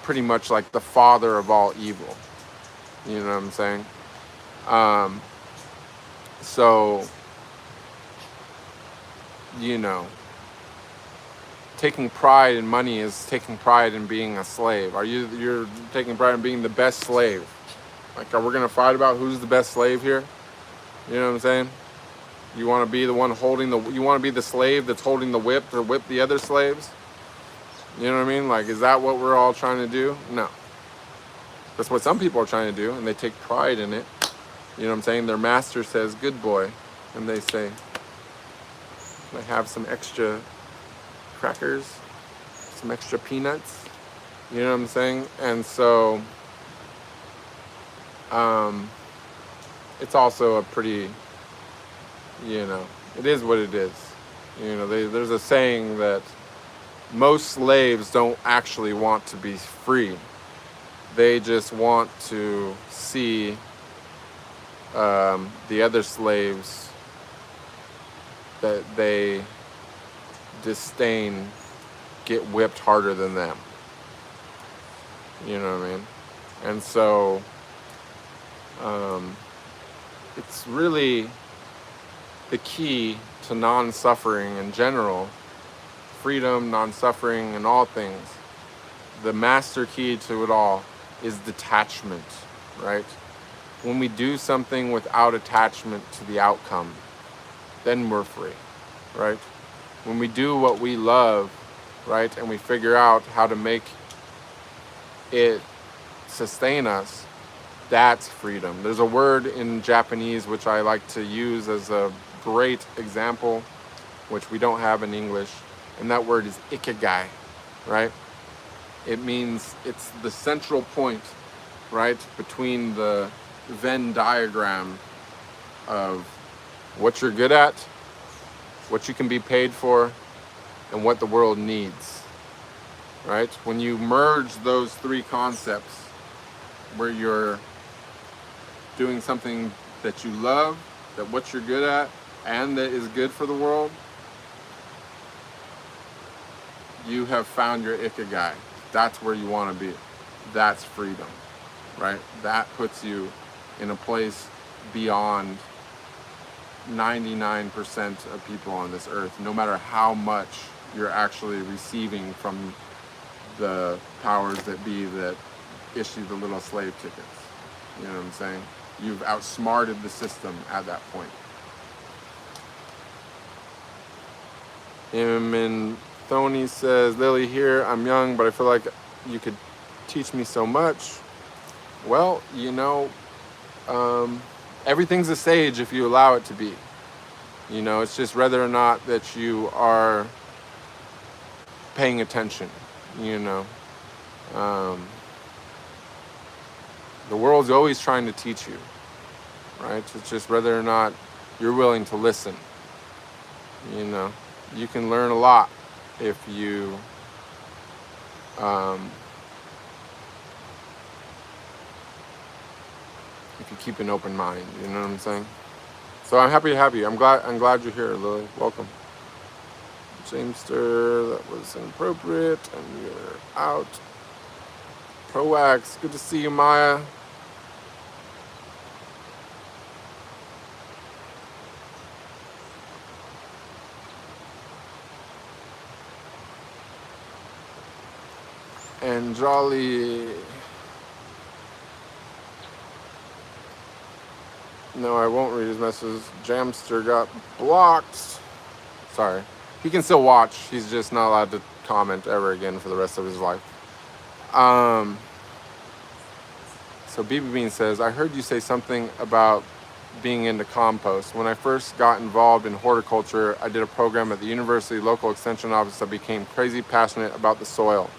pretty much like the father of all evil. You know what I'm saying? So, you know, taking pride in money is taking pride in being a slave. You're taking pride in being the best slave? Like, are we gonna fight about who's the best slave here? You know what I'm saying? You want to be the one holding you want to be the slave that's holding the whip to whip the other slaves? You know what I mean? Like, is that what we're all trying to do? No. That's what some people are trying to do, and they take pride in it. You know what I'm saying? Their master says, good boy. And they say, can I have some extra crackers? Some extra peanuts? You know what I'm saying? And so, it's also a pretty, you know, it is what it is. You know, there's a saying that most slaves don't actually want to be free. They just want to see the other slaves that they disdain get whipped harder than them. You know what I mean? And so it's really the key to non-suffering in general, freedom, non-suffering in all things. The master key to it all is detachment, right? When we do something without attachment to the outcome, then we're free, right? When we do what we love, right, and we figure out how to make it sustain us, that's freedom. There's a word in Japanese which I like to use as a great example, which we don't have in English, and that word is ikigai, right? It means it's the central point, right, between the Venn diagram of what you're good at, what you can be paid for, and what the world needs, right? When you merge those three concepts, where you're doing something that you love, that what you're good at, and that is good for the world, you have found your ikigai. That's where you want to be. That's freedom, right? That puts you in a place beyond 99% of people on this earth, no matter how much you're actually receiving from the powers that be that issue the little slave tickets. You know what I'm saying? You've outsmarted the system at that point. Thony says, Lily here, I'm young, but I feel like you could teach me so much. Well, you know, everything's a sage if you allow it to be. You know, it's just whether or not that you are paying attention, you know. The world's always trying to teach you, right? It's just whether or not you're willing to listen. You know, you can learn a lot if you keep an open mind. You know what I'm saying? So I'm happy to have you. I'm glad you're here, Lily. Welcome. Jamester, that was inappropriate, and you're out. Proax, good to see you, Maya. And Jolly. No, I won't read his message. Jamster got blocked. Sorry. He can still watch. He's just not allowed to comment ever again for the rest of his life. So BB Bean says, I heard you say something about being into compost. When I first got involved in horticulture, I did a program at the university local extension office. I became crazy passionate about the soil.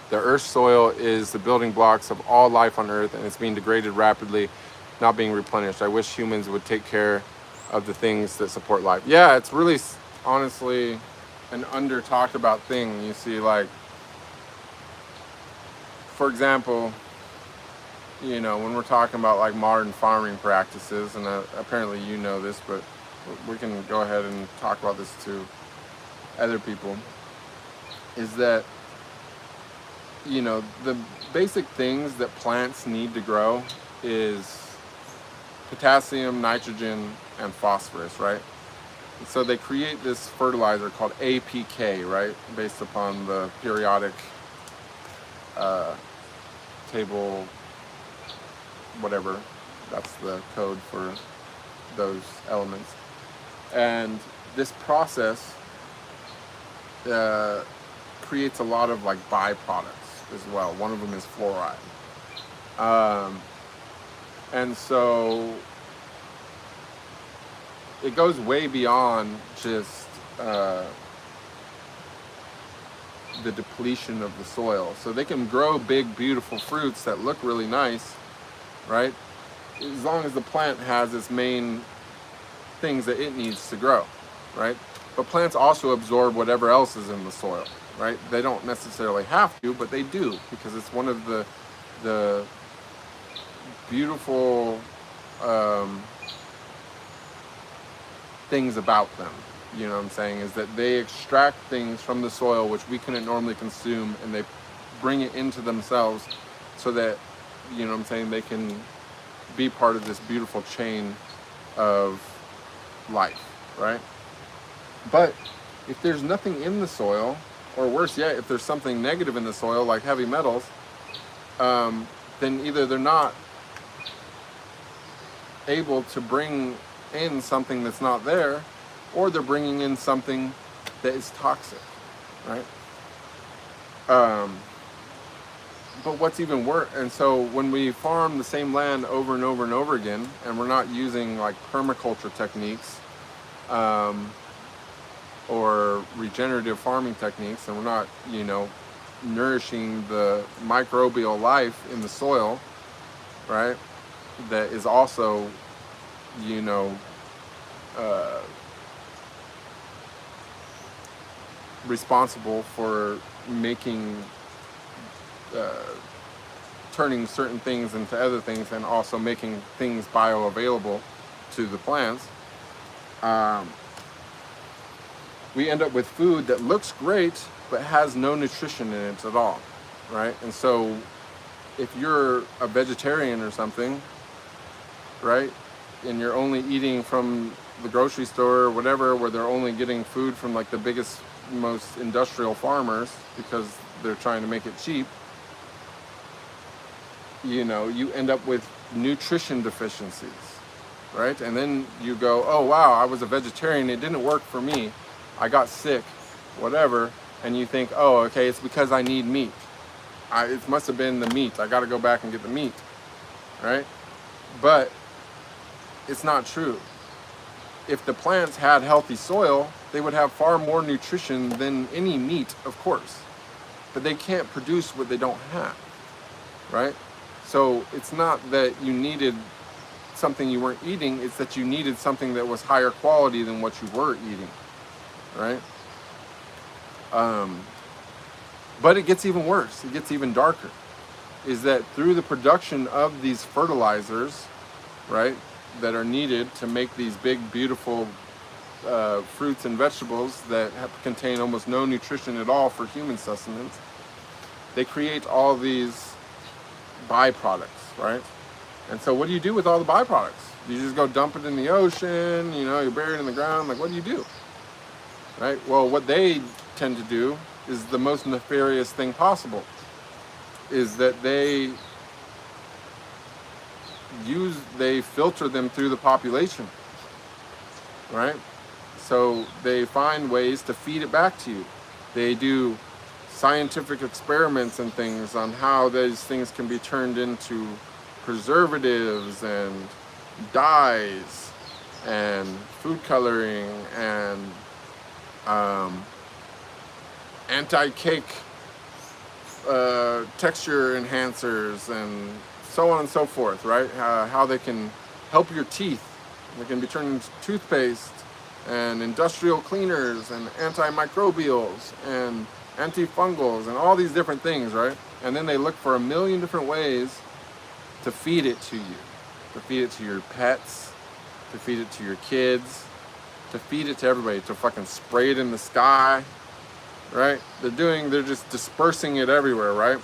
The earth's soil is the building blocks of all life on earth, and it's being degraded rapidly, not being replenished. I wish humans would take care of the things that support life. Yeah, it's really, honestly, an under talked about thing. You see, like, for example, you know, when we're talking about like modern farming practices, and apparently you know this, but we can go ahead and talk about this to other people, is that, you know, the basic things that plants need to grow is potassium, nitrogen, and phosphorus, right? And so they create this fertilizer called APK, right? Based upon the periodic table, whatever, that's the code for those elements. And this process creates a lot of like byproducts as well. One of them is fluoride. And so it goes way beyond just the depletion of the soil. So they can grow big, beautiful fruits that look really nice, right? As long as the plant has its main things that it needs to grow, right? But plants also absorb whatever else is in the soil, right? They don't necessarily have to, but they do, because it's one of the beautiful things about them, you know what I'm saying, is that they extract things from the soil which we couldn't normally consume, and they bring it into themselves so that, you know what I'm saying, they can be part of this beautiful chain of life, right? But if there's nothing in the soil, or worse yet, if there's something negative in the soil, like heavy metals, then either they're not able to bring in something that's not there, or they're bringing in something that is toxic, right? But what's even worse, and so when we farm the same land over and over and over again, and we're not using like permaculture techniques, or regenerative farming techniques, and we're not, you know, nourishing the microbial life in the soil, right, that is also, you know, responsible for making, turning certain things into other things, and also making things bioavailable to the plants, we end up with food that looks great but has no nutrition in it at all, right? And so if you're a vegetarian or something, right, and you're only eating from the grocery store or whatever, where they're only getting food from like the biggest, most industrial farmers because they're trying to make it cheap, you know, you end up with nutrition deficiencies, right? And then you go, oh wow, I was a vegetarian, it didn't work for me, I got sick, whatever, and you think, oh, okay, it's because I need meat. It must have been the meat. I got to go back and get the meat, right? But it's not true. If the plants had healthy soil, they would have far more nutrition than any meat, of course. But they can't produce what they don't have, right? So it's not that you needed something you weren't eating, it's that you needed something that was higher quality than what you were eating, right? But it gets even worse, it gets even darker, is that through the production of these fertilizers, right, that are needed to make these big, beautiful fruits and vegetables that contain almost no nutrition at all for human sustenance, they create all these byproducts, right? And so what do you do with all the byproducts? You just go dump it in the ocean, you know, you bury it in the ground, like what do you do? Right? Well, what they tend to do is the most nefarious thing possible, is that they filter them through the population, right? So they find ways to feed it back to you. They do scientific experiments and things on how those things can be turned into preservatives and dyes and food coloring and anti-cake texture enhancers and so on and so forth, right? How they can help your teeth. They can be turned into toothpaste and industrial cleaners and antimicrobials and antifungals and all these different things, right? And then they look for a million different ways to feed it to you, to feed it to your pets, to feed it to your kids, to feed it to everybody, to fucking spray it in the sky, right? They're just dispersing it everywhere, right?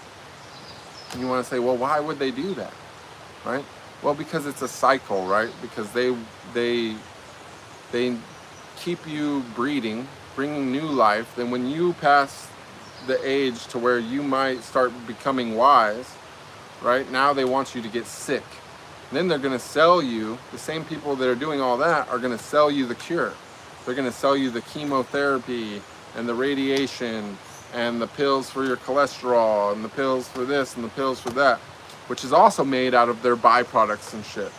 And you want to say, well, why would they do that, right? Well, because it's a cycle, right? Because they keep you breeding, bringing new life. Then when you pass the age to where you might start becoming wise, right? Now they want you to get sick. And then they're going to sell you, the same people that are doing all that are going to sell you the cure. They're going to sell you the chemotherapy and the radiation and the pills for your cholesterol and the pills for this and the pills for that, which is also made out of their byproducts and shit.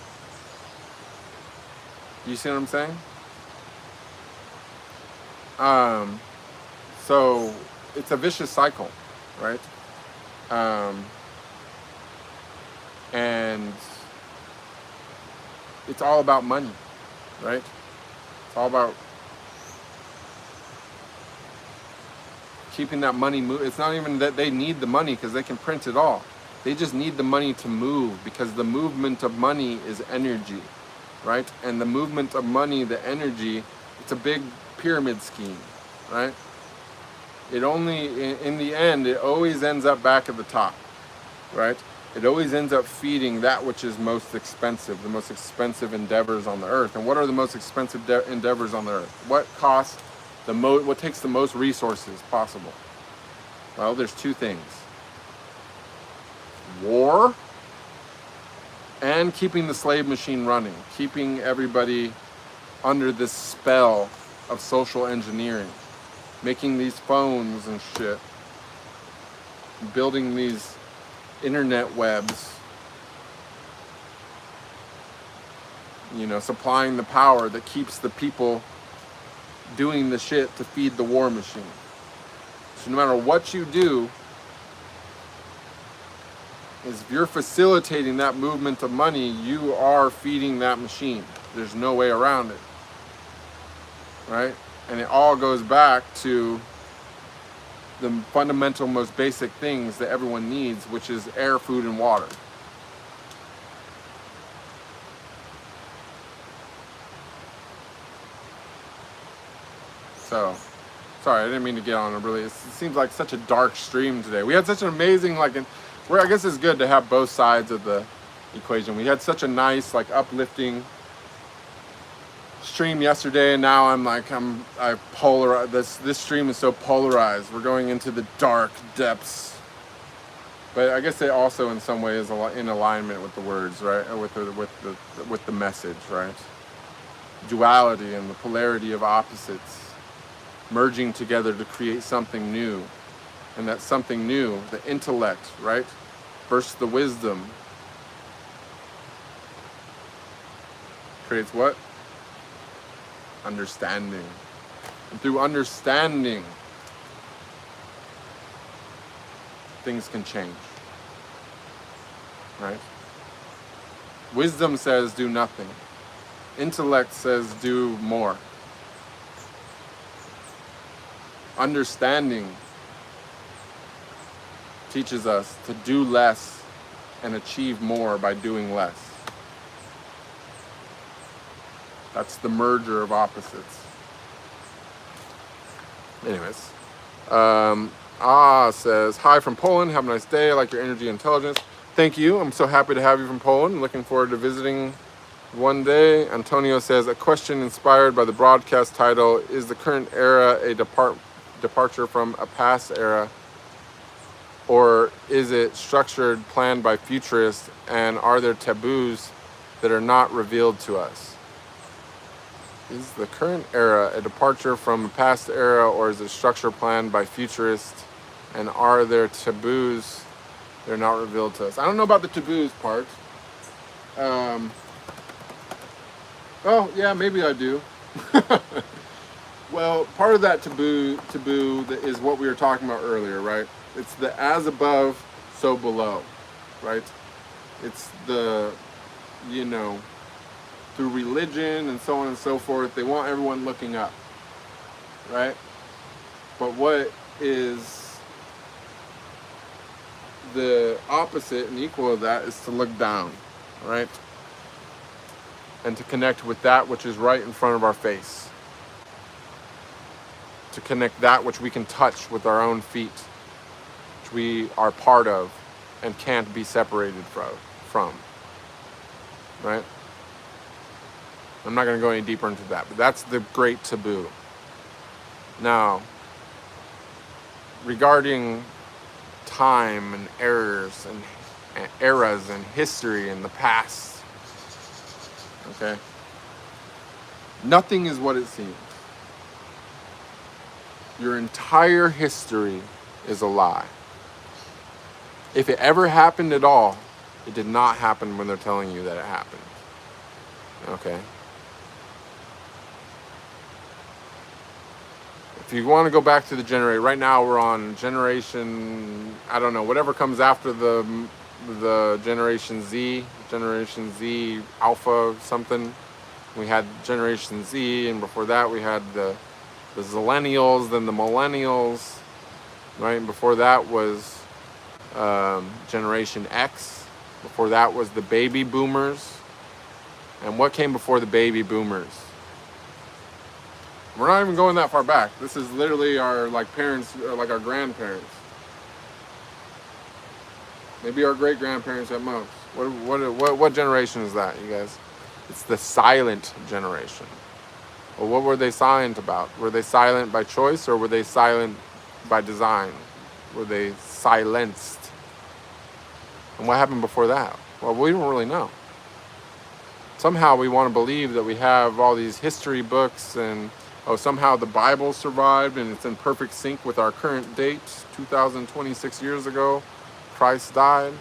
You see what I'm saying? So it's a vicious cycle, right? And it's all about money, right? It's all about keeping that money move. It's not even that they need the money because they can print it all. They just need the money to move, because the movement of money is energy, right? And the movement of money, the energy, it's a big pyramid scheme, right? It only, in the end, it always ends up back at the top, right? It always ends up feeding that which is most expensive, the most expensive endeavors on the earth. And what are the most expensive endeavors on the earth? What costs the most, what takes the most resources possible? Well, there's two things. War and keeping the slave machine running, keeping everybody under this spell of social engineering, making these phones and shit, building these internet webs, you know, supplying the power that keeps the people doing the shit to feed the war machine. So no matter what you do, is if you're facilitating that movement of money, you are feeding that machine. There's no way around it, right? And it all goes back to the fundamental, most basic things that everyone needs, which is air, food, and water. So, sorry, I didn't mean to get on it seems like such a dark stream today. We had such an amazing, I guess it's good to have both sides of the equation. We had such a nice, uplifting stream yesterday, and now I polarize. This stream is so polarized. We're going into the dark depths. But I guess it also, in some way, is in alignment with the words, right? Or with the message, right? Duality and the polarity of opposites merging together to create something new. And that something new, the intellect, right, versus the wisdom, creates what? Understanding. And through understanding, things can change, right? Wisdom says do nothing. Intellect says do more. Understanding teaches us to do less and achieve more by doing less. That's the merger of opposites. Anyways, says, hi from Poland. Have a nice day. I like your energy and intelligence. Thank you. I'm so happy to have you from Poland. I'm looking forward to visiting one day. Antonio says, a question inspired by the broadcast title, is the current era a departure from a past era, or is it structured, planned by futurists, and are there taboos that are not revealed to us? Is the current era a departure from a past era, or is it structure planned by futurists, and are there taboos that are not revealed to us? I don't know about the taboos part. Oh, yeah, maybe I do. Well, part of that taboo is what we were talking about earlier, right? It's the as above, so below, right? It's the, you know, through religion and so on and so forth, they want everyone looking up, right? But what is the opposite and equal of that is to look down, right? And to connect with that which is right in front of our face. To connect that which we can touch with our own feet, which we are part of and can't be separated from, right? I'm not going to go any deeper into that, but that's the great taboo. Now, regarding time and errors and eras and history in the past, okay? Nothing is what it seems. Your entire history is a lie. If it ever happened at all, it did not happen when they're telling you that it happened. Okay? If you want to go back to the generation, right now we're on generation, I don't know, whatever comes after the generation Z alpha something. We had generation Z, and before that we had the zillennials, then the millennials, right? And before that was Generation X. Before that was the baby boomers. And what came before the baby boomers? We're not even going that far back. This is literally our parents, our grandparents. Maybe our great grandparents at most. What generation is that, you guys? It's the silent generation. Well, what were they silent about? Were they silent by choice, or were they silent by design? Were they silenced? And what happened before that? Well, we don't really know. Somehow we want to believe that we have all these history books and, somehow the Bible survived and it's in perfect sync with our current date, 2026 years ago, Christ died,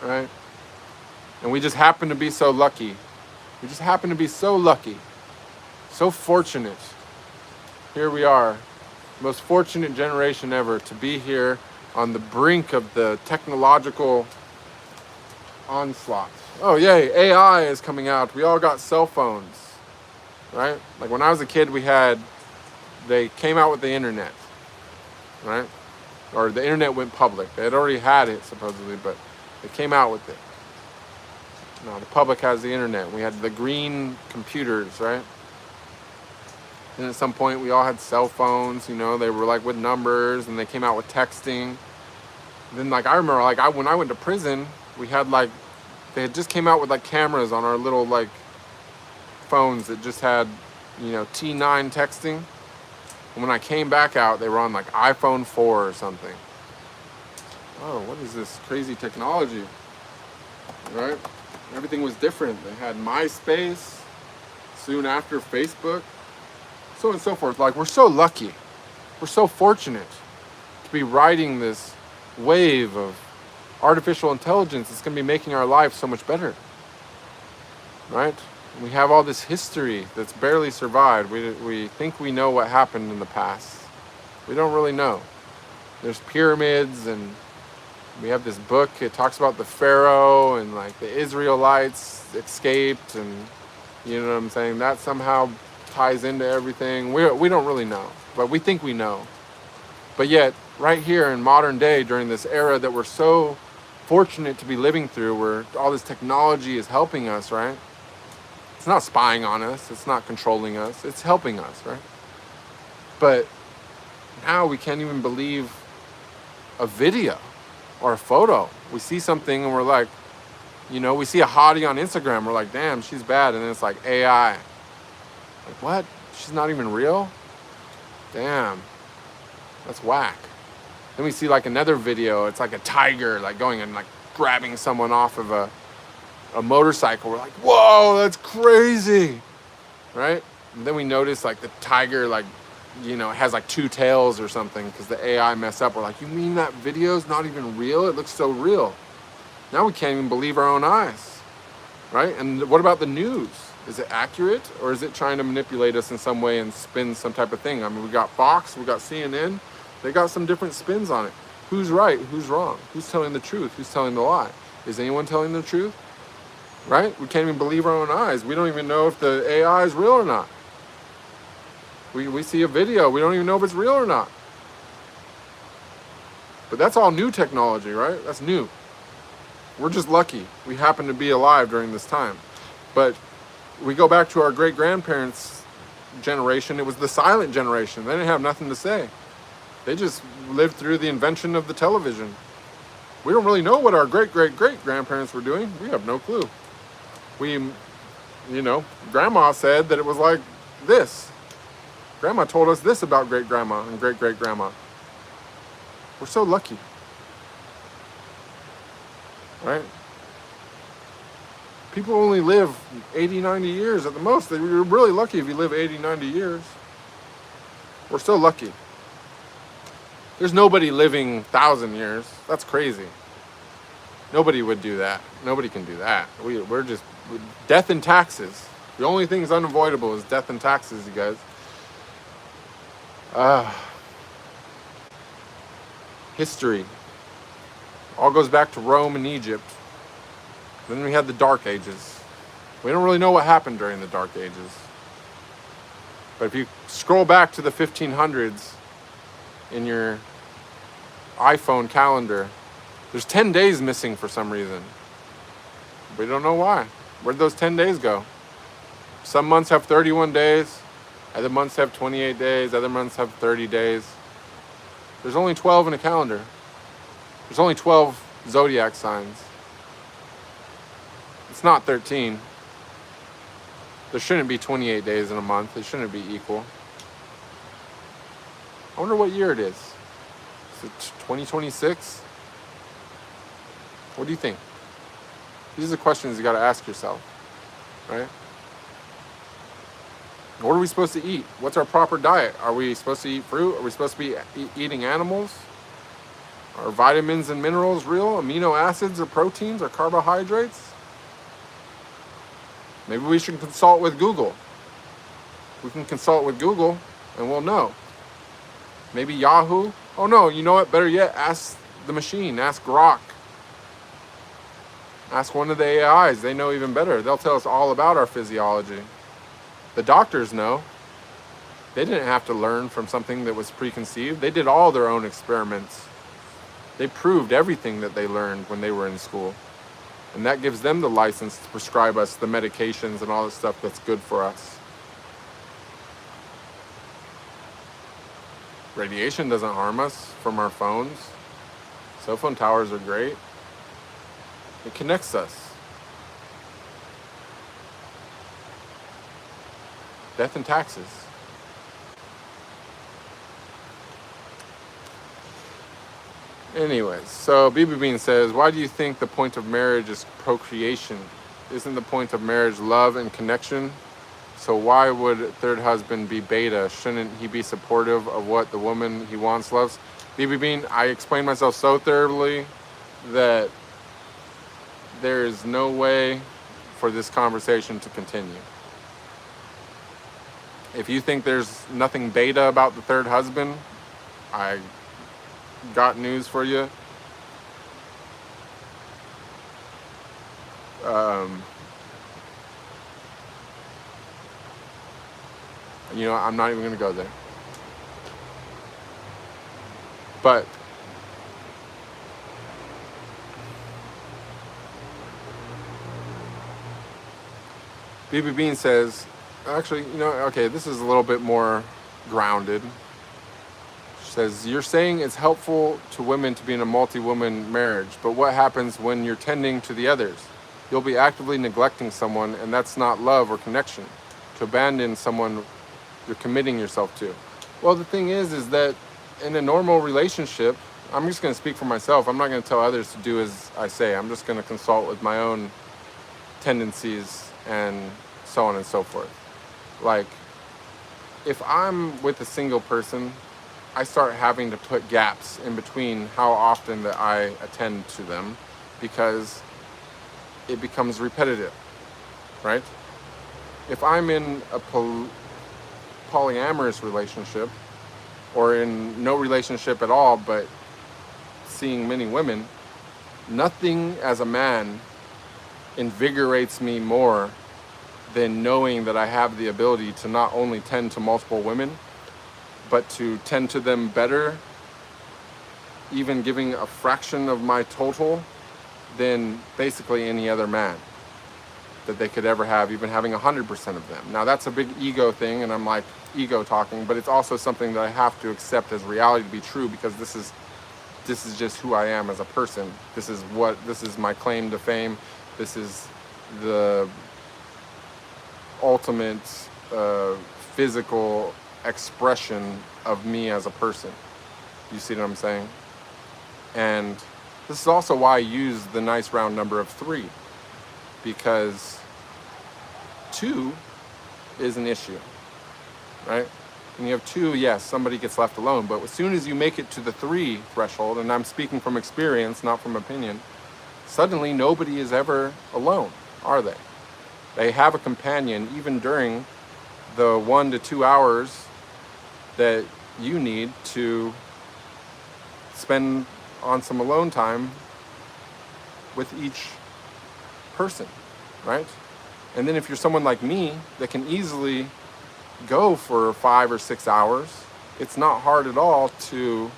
right? And we just happen to be so lucky. We just happen to be so lucky. So fortunate. Here we are, most fortunate generation ever to be here on the brink of the technological onslaught. Oh yay, AI is coming out. We all got cell phones, right? Like when I was a kid, they came out with the internet, right? Or the internet went public. They had already had it supposedly, but they came out with it. Now the public has the internet. We had the green computers, right? And at some point we all had cell phones, they were with numbers, and they came out with texting. And then I remember when I went to prison, we had they had just came out with cameras on our little phones that just had, T9 texting. And when I came back out, they were on iPhone 4 or something. Oh, what is this crazy technology? Right? Everything was different. They had MySpace, soon after Facebook, so on and so forth. We're so lucky. We're so fortunate to be riding this wave of artificial intelligence. It's going to be making our life so much better. Right? We have all this history that's barely survived. We think we know what happened in the past. We don't really know. There's pyramids, and we have this book. It talks about the Pharaoh and the Israelites escaped, and you know what I'm saying? That somehow ties into everything. We don't really know, but we think we know. But yet, right here in modern day, during this era that we're so fortunate to be living through, where all this technology is helping us, right? It's not spying on us. It's not controlling us. It's helping us, right? But now we can't even believe a video or a photo. We see something and we're like, we see a hottie on Instagram. We're like, damn, she's bad. And then it's AI. What? She's not even real? Damn. That's whack. Then we see another video. It's a tiger going and grabbing someone off of a motorcycle. We're like, whoa, that's crazy, right? And then we notice the tiger it has 2 tails or something because the AI messed up. We're like, you mean that video's not even real? It looks so real. Now we can't even believe our own eyes, right? And what about the news? Is it accurate, or is it trying to manipulate us in some way and spin some type of thing? I mean, we got Fox, we got CNN, they got some different spins on it. Who's right? Who's wrong? Who's telling the truth? Who's telling the lie? Is anyone telling the truth? Right? We can't even believe our own eyes. We don't even know if the AI is real or not. We see a video, we don't even know if it's real or not. But that's all new technology, right? That's new. We're just lucky we happen to be alive during this time. But we go back to our great-grandparents' generation. It was the silent generation. They didn't have nothing to say. They just lived through the invention of the television. We don't really know what our great-great-great-grandparents were doing. We have no clue. Grandma said that it was like this. Grandma told us this about great-grandma and great-great-grandma. We're so lucky. Right? People only live 80, 90 years at the most. You're really lucky if you live 80, 90 years. We're so lucky. There's nobody living 1,000 years. That's crazy. Nobody would do that. Nobody can do that. We're just... Death and taxes. The only thing that's unavoidable is death and taxes, you guys. History. All goes back to Rome and Egypt. Then we had the Dark Ages. We don't really know what happened during the Dark Ages. But if you scroll back to the 1500s in your iPhone calendar, there's 10 days missing for some reason. We don't know why. Where'd those 10 days go? Some months have 31 days. Other months have 28 days. Other months have 30 days. There's only 12 in a calendar. There's only 12 zodiac signs. It's not 13. There shouldn't be 28 days in a month. It shouldn't be equal. I wonder what year it is. Is it 2026? What do you think? These are the questions you got to ask yourself, right? What are we supposed to eat? What's our proper diet? Are we supposed to eat fruit? Are we supposed to be eating animals? Are vitamins and minerals real? Amino acids or proteins or carbohydrates? Maybe we should consult with Google. We can consult with Google and we'll know. Maybe Yahoo? Oh no, you know what? Better yet, ask the machine. Ask Grok. Ask one of the AIs. They know even better. They'll tell us all about our physiology. The doctors know. They didn't have to learn from something that was preconceived. They did all their own experiments. They proved everything that they learned when they were in school. And that gives them the license to prescribe us the medications and all the stuff that's good for us. Radiation doesn't harm us from our phones. Cell phone towers are great. It connects us. Death and taxes. Anyways, so BB Bean says, why do you think the point of marriage is procreation? Isn't the point of marriage love and connection? So why would third husband be beta? Shouldn't he be supportive of what the woman he wants loves? BB Bean, I explained myself so thoroughly that there is no way for this conversation to continue. If you think there's nothing beta about the third husband, I got news for you. I'm not even going to go there. But BB Bean says, actually, okay, this is a little bit more grounded. She says, you're saying it's helpful to women to be in a multi-woman marriage, but what happens when you're tending to the others? You'll be actively neglecting someone, and that's not love or connection. To abandon someone you're committing yourself to. Well, the thing is that in a normal relationship, I'm just going to speak for myself. I'm not going to tell others to do as I say. I'm just going to consult with my own tendencies and so on and so forth. Like, if I'm with a single person, I start having to put gaps in between how often that I attend to them because it becomes repetitive, right? if I'm in a polyamorous relationship, or in no relationship at all, but seeing many women, nothing as a man invigorates me more than knowing that I have the ability to not only tend to multiple women, but to tend to them better, even giving a fraction of my total, than basically any other man that they could ever have, even having 100% of them. Now that's a big ego thing, and I'm like ego talking, but it's also something that I have to accept as reality to be true, because this is just who I am as a person. This is my claim to fame. This is the ultimate physical expression of me as a person. You see what I'm saying? And this is also why I use the nice round number of 3, because 2 is an issue, right? When you have 2, yes, somebody gets left alone, but as soon as you make it to the 3 threshold, and I'm speaking from experience, not from opinion, suddenly nobody is ever alone, are they? They have a companion even during the 1 to 2 hours that you need to spend on some alone time with each person, right? And then if you're someone like me that can easily go for 5 or 6 hours, it's not hard at all to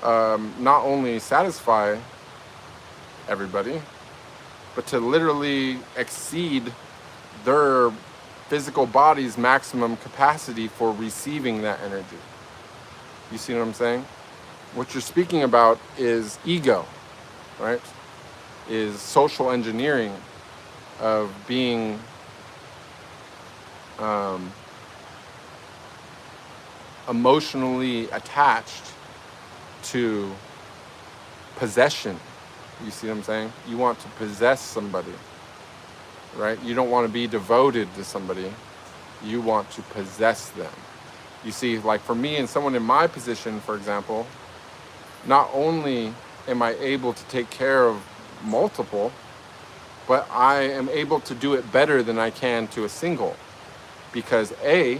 not only satisfy everybody, but to literally exceed their physical body's maximum capacity for receiving that energy. You see what I'm saying? What you're speaking about is ego, right? Is social engineering of being emotionally attached to possession. You see what I'm saying? You want to possess somebody, right? You don't want to be devoted to somebody. You want to possess them. You see, like for me and someone in my position, for example, not only am I able to take care of multiple, but I am able to do it better than I can to a single, because A,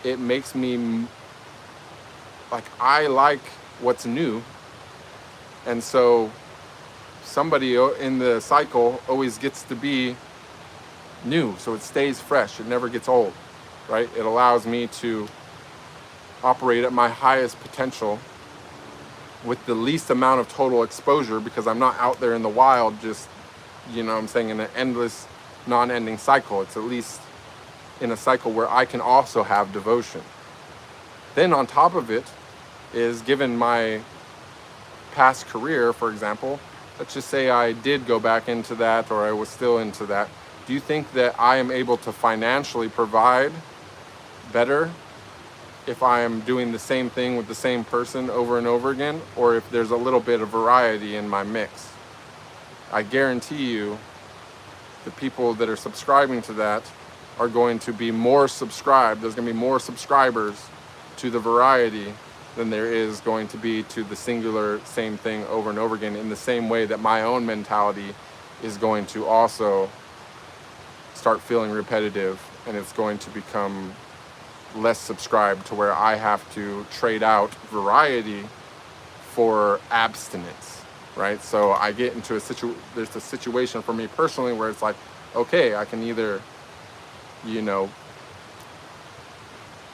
it makes me, like, I like what's new, and so somebody in the cycle always gets to be new, so it stays fresh, it never gets old, right? It allows me to operate at my highest potential with the least amount of total exposure, because I'm not out there in the wild just, you know what I'm saying, in an endless, non-ending cycle. It's at least in a cycle where I can also have devotion. Then on top of it is, given my past career, for example, let's just say I did go back into that, or I was still into that. Do you think that I am able to financially provide better if I am doing the same thing with the same person over and over again, or if there's a little bit of variety in my mix? I guarantee you the people that are subscribing to that are going to be more subscribed. There's going to be more subscribers to the variety than there is going to be to the singular same thing over and over again, in the same way that my own mentality is going to also start feeling repetitive, and it's going to become less subscribed, to where I have to trade out variety for abstinence, right? So I get into there's a situation for me personally where it's like, okay, I can either, you know,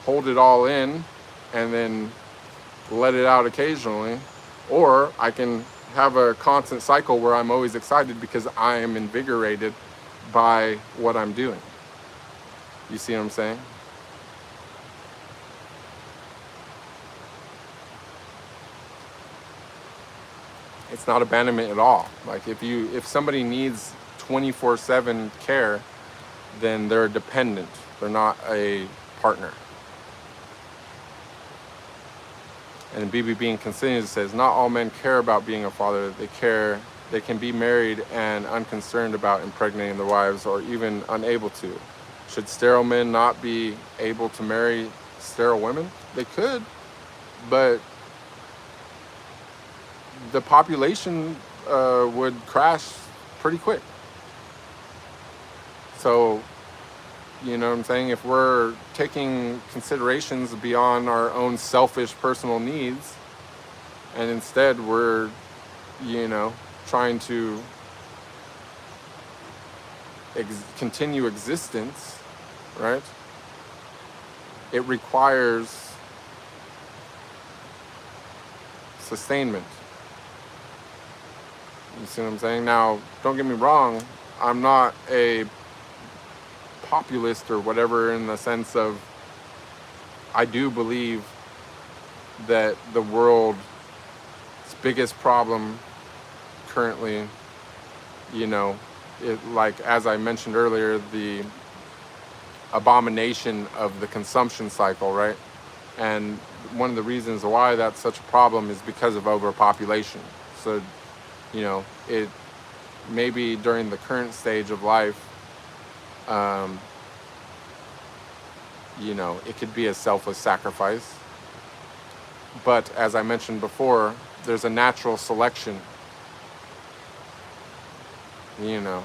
hold it all in and then let it out occasionally, or I can have a constant cycle where I'm always excited because I am invigorated by what I'm doing. You see what I'm saying? It's not abandonment at all. Like if somebody needs 24/7 care, then they're a dependent. They're not a partner. And BB Bean continues, says, not all men care about being a father. They can be married and unconcerned about impregnating their wives, or even unable to. Should sterile men not be able to marry sterile women? They could, but the population would crash pretty quick. So You know what I'm saying? If we're taking considerations beyond our own selfish personal needs, and instead we're, you know, trying to continue existence, right? It requires sustainment. You see what I'm saying? Now, don't get me wrong, I'm not a populist or whatever, in the sense of, I do believe that the world's biggest problem currently, you know, like as I mentioned earlier, the abomination of the consumption cycle, right? And one of the reasons why that's such a problem is because of overpopulation. So, you know, it maybe during the current stage of life, you know, it could be a selfless sacrifice. But as I mentioned before, there's a natural selection, you know.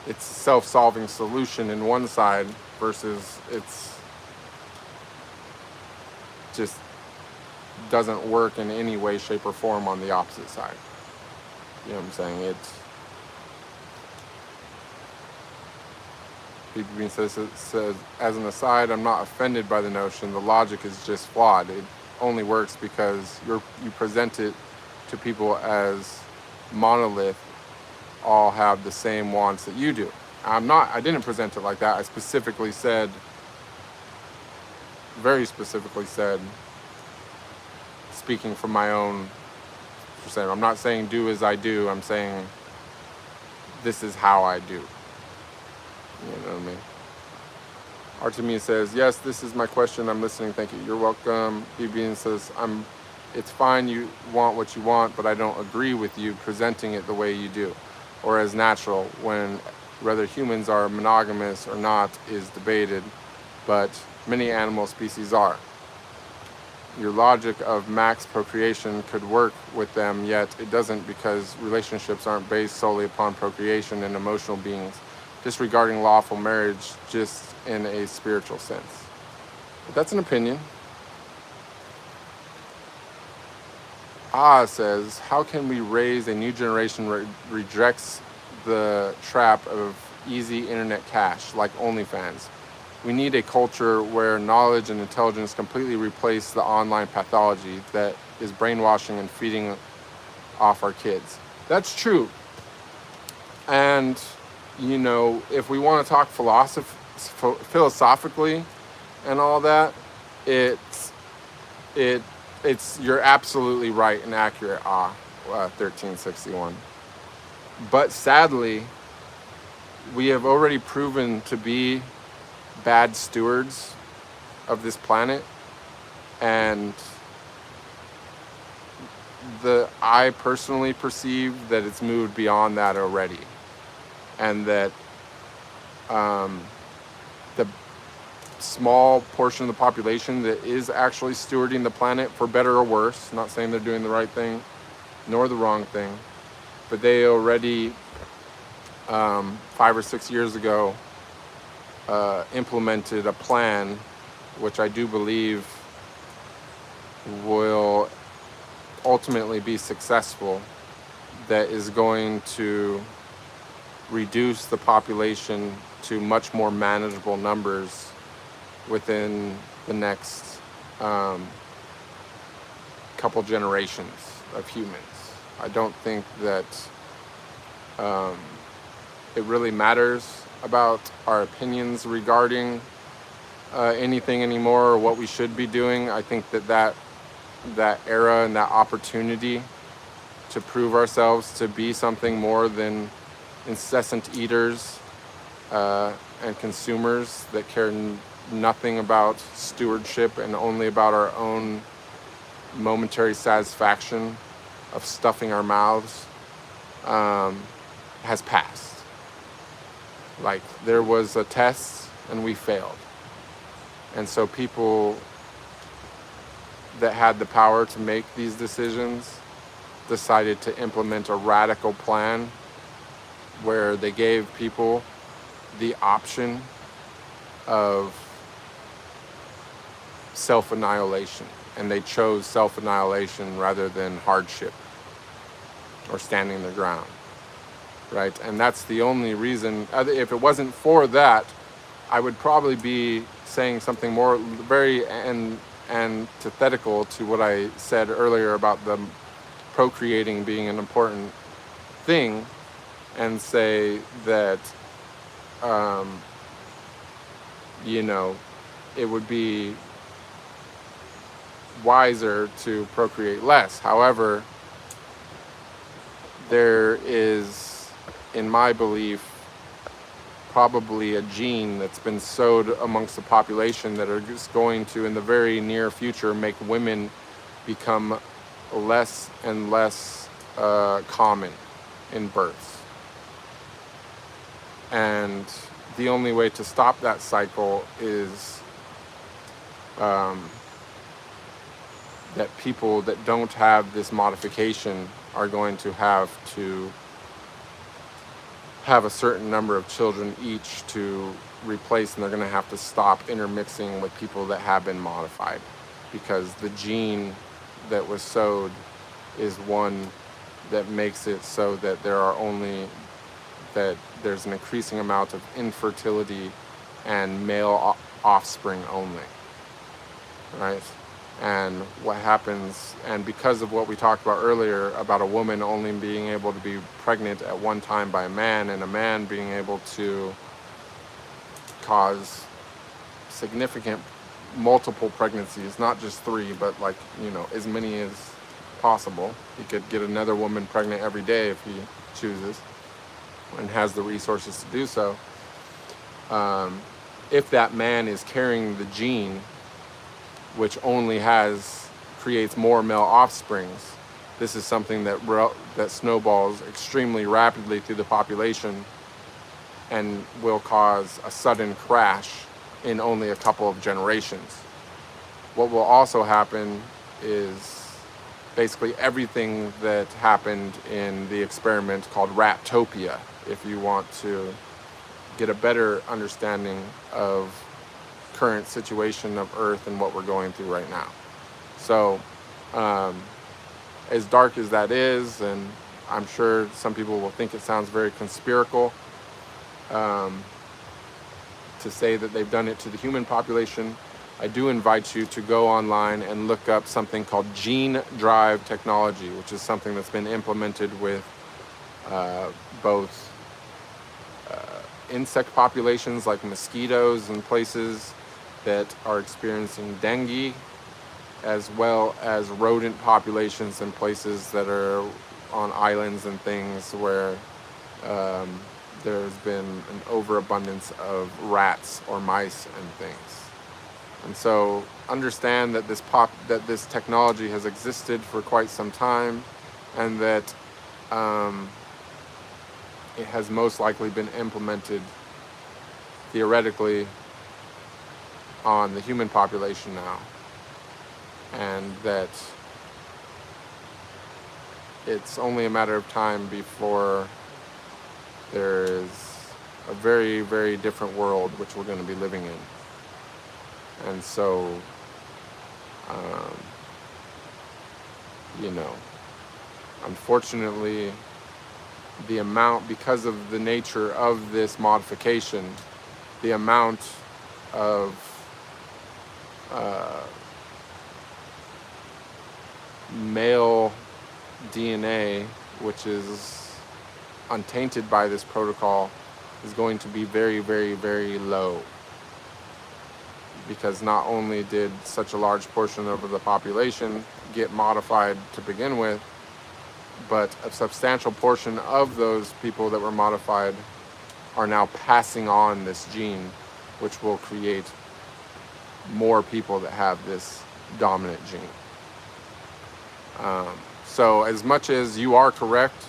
It's a self-solving solution in one side versus it's just doesn't work in any way, shape, or form on the opposite side. You know what I'm saying? It's People says, as an aside, I'm not offended by the notion. The logic is just flawed. It only works because you present it to people as monolith, all have the same wants that you do. I didn't present it like that. I specifically said, very specifically said, speaking from my own perspective, I'm not saying do as I do. I'm saying this is how I do. You know what I mean? Artemis says, yes, this is my question. I'm listening. Thank you. You're welcome. BB says, it's fine. You want what you want, but I don't agree with you presenting it the way you do, or as natural, when whether humans are monogamous or not is debated, but many animal species are. Your logic of max procreation could work with them, yet it doesn't, because relationships aren't based solely upon procreation and emotional beings, disregarding lawful marriage just in a spiritual sense. But that's an opinion. Says, how can we raise a new generation that rejects the trap of easy internet cash like OnlyFans? We need a culture where knowledge and intelligence completely replace the online pathology that is brainwashing and feeding off our kids. That's true. And, you know, if we want to talk philosophically and all that, you're absolutely right and accurate, 1361. But sadly, we have already proven to be bad stewards of this planet, and I personally perceive that it's moved beyond that already, and that the small portion of the population that is actually stewarding the planet, for better or worse, not saying they're doing the right thing nor the wrong thing, but they already 5 or 6 years ago implemented a plan which I do believe will ultimately be successful, that is going to reduce the population to much more manageable numbers within the next couple generations of humans. I don't think that it really matters about our opinions regarding anything anymore, or what we should be doing. I think that era and that opportunity to prove ourselves to be something more than incessant eaters and consumers that care nothing about stewardship and only about our own momentary satisfaction of stuffing our mouths has passed. Like, there was a test and we failed. And so people that had the power to make these decisions decided to implement a radical plan where they gave people the option of self-annihilation, and they chose self-annihilation rather than hardship or standing their ground, right? And that's the only reason. If it wasn't for that, I would probably be saying something more very antithetical to what I said earlier about the procreating being an important thing, and say that you know, it would be wiser to procreate less. However, there is, in my belief, probably a gene that's been sowed amongst the population that are just going to, in the very near future, make women become less and less common in births. And the only way to stop that cycle is that people that don't have this modification are going to have a certain number of children each to replace, and they're going to have to stop intermixing with people that have been modified, because the gene that was sowed is one that makes it so that there's an increasing amount of infertility and male offspring only, right? And what happens, and because of what we talked about earlier about a woman only being able to be pregnant at one time by a man, and a man being able to cause significant multiple pregnancies, not just 3, but like, you know, as many as possible. He could get another woman pregnant every day if he chooses and has the resources to do so. If that man is carrying the gene which only creates more male offsprings, this is something that snowballs extremely rapidly through the population and will cause a sudden crash in only a couple of generations. What will also happen is basically everything that happened in the experiment called Ratopia, if you want to get a better understanding of current situation of Earth and what we're going through right now. So as dark as that is, and I'm sure some people will think it sounds very conspiratorial to say that they've done it to the human population, I do invite you to go online and look up something called gene drive technology, which is something that's been implemented with both insect populations like mosquitoes in places that are experiencing dengue, as well as rodent populations in places that are on islands and things where there's been an overabundance of rats or mice and things. And so understand that this technology has existed for quite some time, and that it has most likely been implemented theoretically on the human population now, and that it's only a matter of time before there is a very, very different world which we're going to be living in. And so, you know, unfortunately, the amount, because of the nature of this modification, the amount of male DNA, which is untainted by this protocol, is going to be very, very, very low. Because not only did such a large portion of the population get modified to begin with, but a substantial portion of those people that were modified are now passing on this gene, which will create more people that have this dominant gene. So as much as you are correct,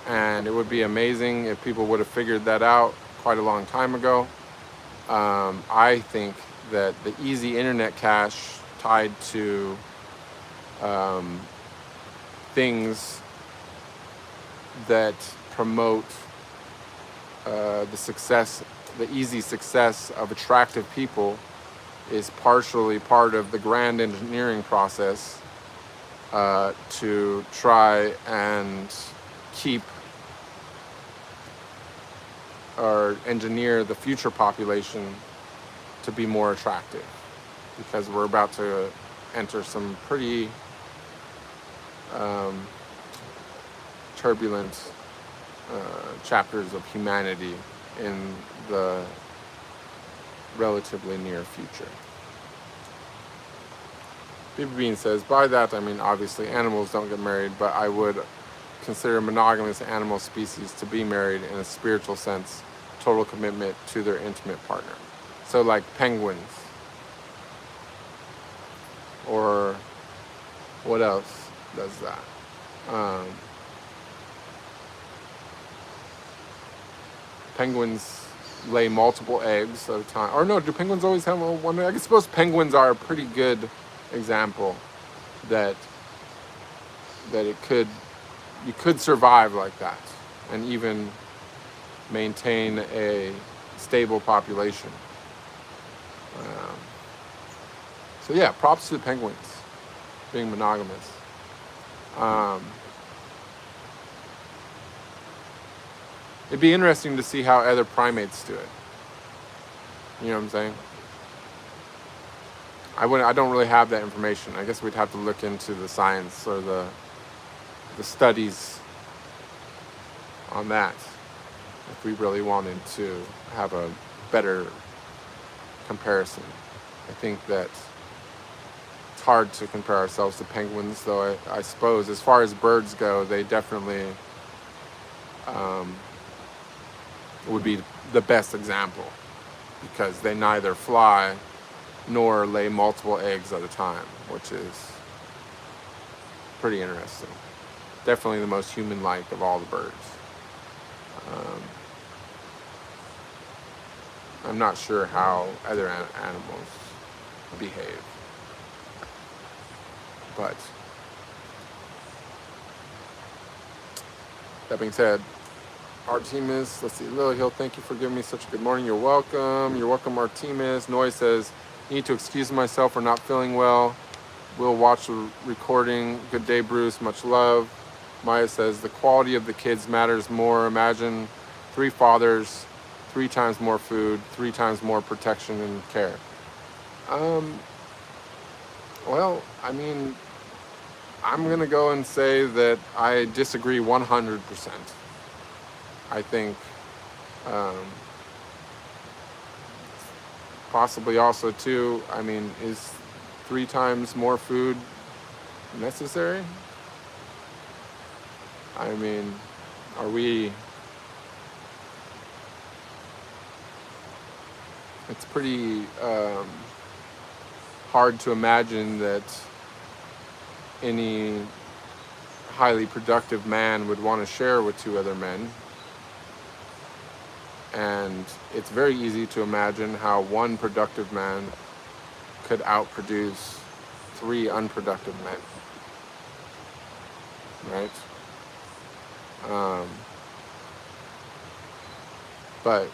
and it would be amazing if people would have figured that out quite a long time ago, I think that the easy internet cash tied to things that promote the easy success of attractive people is partially part of the grand engineering process to try and keep or engineer the future population to be more attractive, because we're about to enter some pretty turbulent chapters of humanity in the relatively near future. People Bean says, by that I mean obviously animals don't get married, but I would consider monogamous animal species to be married in a spiritual sense, total commitment to their intimate partner. So like penguins, or what else does that? Penguins lay multiple eggs at a time. Or no, do penguins always have one egg? I suppose penguins are a pretty good example that you could survive like that and even maintain a stable population. So yeah, props to the penguins being monogamous. It'd be interesting to see how other primates do it. You know what I'm saying? I don't really have that information. I guess we'd have to look into the science or the studies on that if we really wanted to have a better comparison. I think that it's hard to compare ourselves to penguins, though I suppose as far as birds go, they definitely would be the best example, because they neither fly nor lay multiple eggs at a time, which is pretty interesting. Definitely the most human-like of all the birds. I'm not sure how other animals behave, but that being said, Artemis, let's see, Lily Hill, thank you for giving me such a good morning. You're welcome. You're welcome, Artemis. Noy says, need to excuse myself for not feeling well. We'll watch the recording. Good day, Bruce. Much love. Maya says, the quality of the kids matters more. Imagine 3 fathers, 3 times more food, 3 times more protection and care. Well, I mean, I'm going to go and say that I disagree 100%. I think possibly also too, I mean, is 3 times more food necessary? I mean, are we... It's pretty hard to imagine that any highly productive man would want to share with 2 other men. And it's very easy to imagine how 1 productive man could outproduce 3 unproductive men, right? But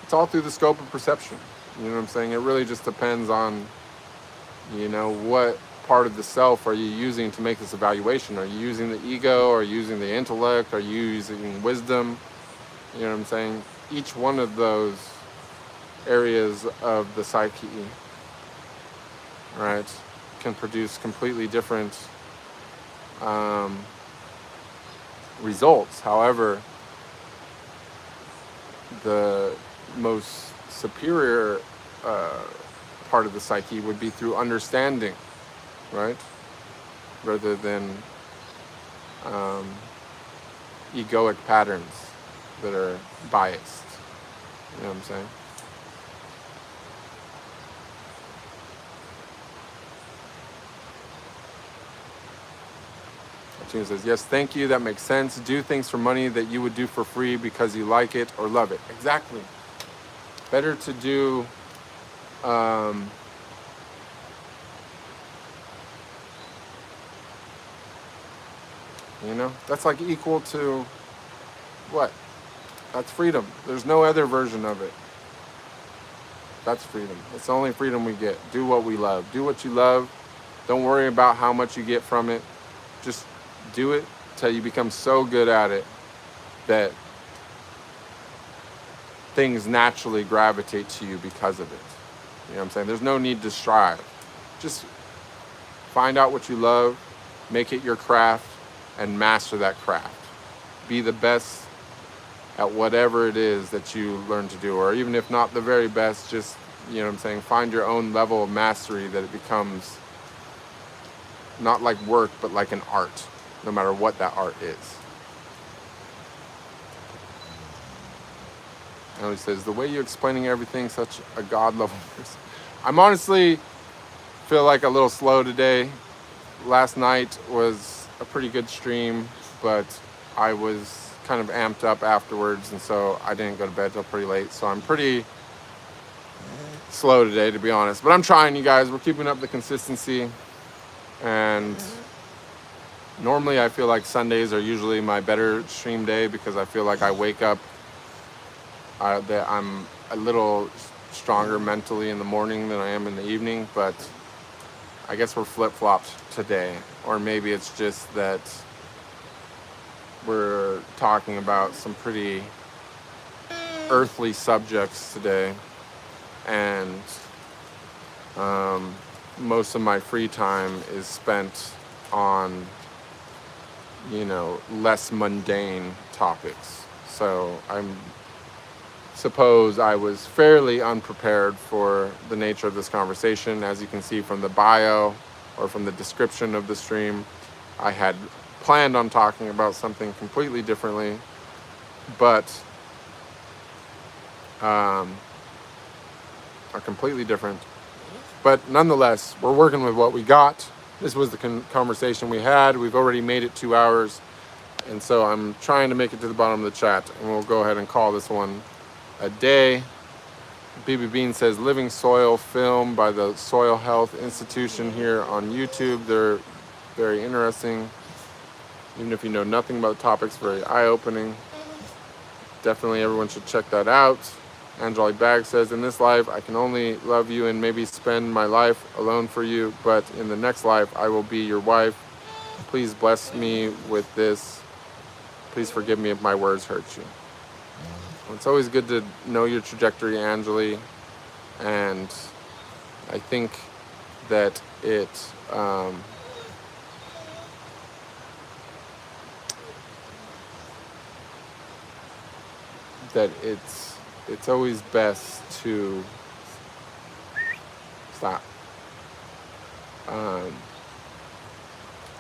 it's all through the scope of perception. You know what I'm saying? It really just depends on, you know, what part of the self are you using to make this evaluation? Are you using the ego? Are you using the intellect? Are you using wisdom? You know what I'm saying? Each one of those areas of the psyche, right, can produce completely different results. However, the most superior part of the psyche would be through understanding, right, rather than egoic patterns that are biased. You know what I'm saying? Tuna says, yes, thank you, that makes sense. Do things for money that you would do for free because you like it or love it. Exactly. Better to do You know, that's like equal to what? That's freedom. There's no other version of it. That's freedom. It's the only freedom we get. Do what we love. Do what you love. Don't worry about how much you get from it. Just do it till you become so good at it that things naturally gravitate to you because of it. You know what I'm saying? There's no need to strive. Just find out what you love, make it your craft, and master that craft. Be the best at whatever it is that you learn to do, or even if not the very best, just, you know what I'm saying, find your own level of mastery that it becomes not like work, but like an art, no matter what that art is. And he says, the way you're explaining everything, such a God level person. I'm honestly feel like a little slow today. Last night was a pretty good stream, but I was kind of amped up afterwards, and so I didn't go to bed till pretty late. So I'm pretty slow today, to be honest. But I'm trying, you guys. We're keeping up the consistency. And normally I feel like Sundays are usually my better stream day because I feel like I wake up that I'm a little stronger mentally in the morning than I am in the evening. But I guess we're flip-flopped today. Or maybe it's just that we're talking about some pretty earthly subjects today, and most of my free time is spent on, you know, less mundane topics. So I suppose I was fairly unprepared for the nature of this conversation. As you can see from the bio or from the description of the stream, I had planned on talking about something completely differently, but are completely different. But nonetheless, we're working with what we got. This was the conversation we had. We've already made it 2 hours, and so I'm trying to make it to the bottom of the chat, and we'll go ahead and call this one a day. BB Bean says, Living Soil film by the Soil Health Institution here on YouTube. They're very interesting. Even if you know nothing about the topics, very eye-opening. Definitely everyone should check that out. Angelic Bag says, in this life, I can only love you and maybe spend my life alone for you, but in the next life, I will be your wife. Please bless me with this. Please forgive me if my words hurt you. It's always good to know your trajectory, Angeli, and I think that it that it's always best to stop.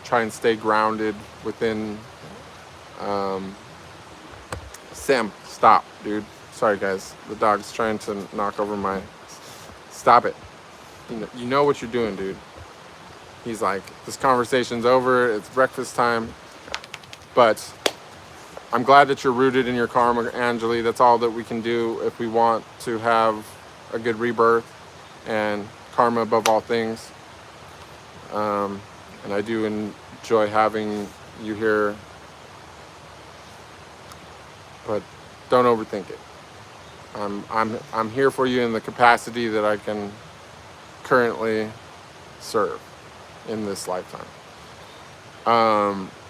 Try and stay grounded within. Sam, stop, dude. Sorry, guys. The dog's trying to knock over my... Stop it. You know what you're doing, dude. He's like, this conversation's over. It's breakfast time. But I'm glad that you're rooted in your karma, Angeli. That's all that we can do if we want to have a good rebirth, and karma above all things. And I do enjoy having you here, but don't overthink it. I'm here for you in the capacity that I can currently serve in this lifetime.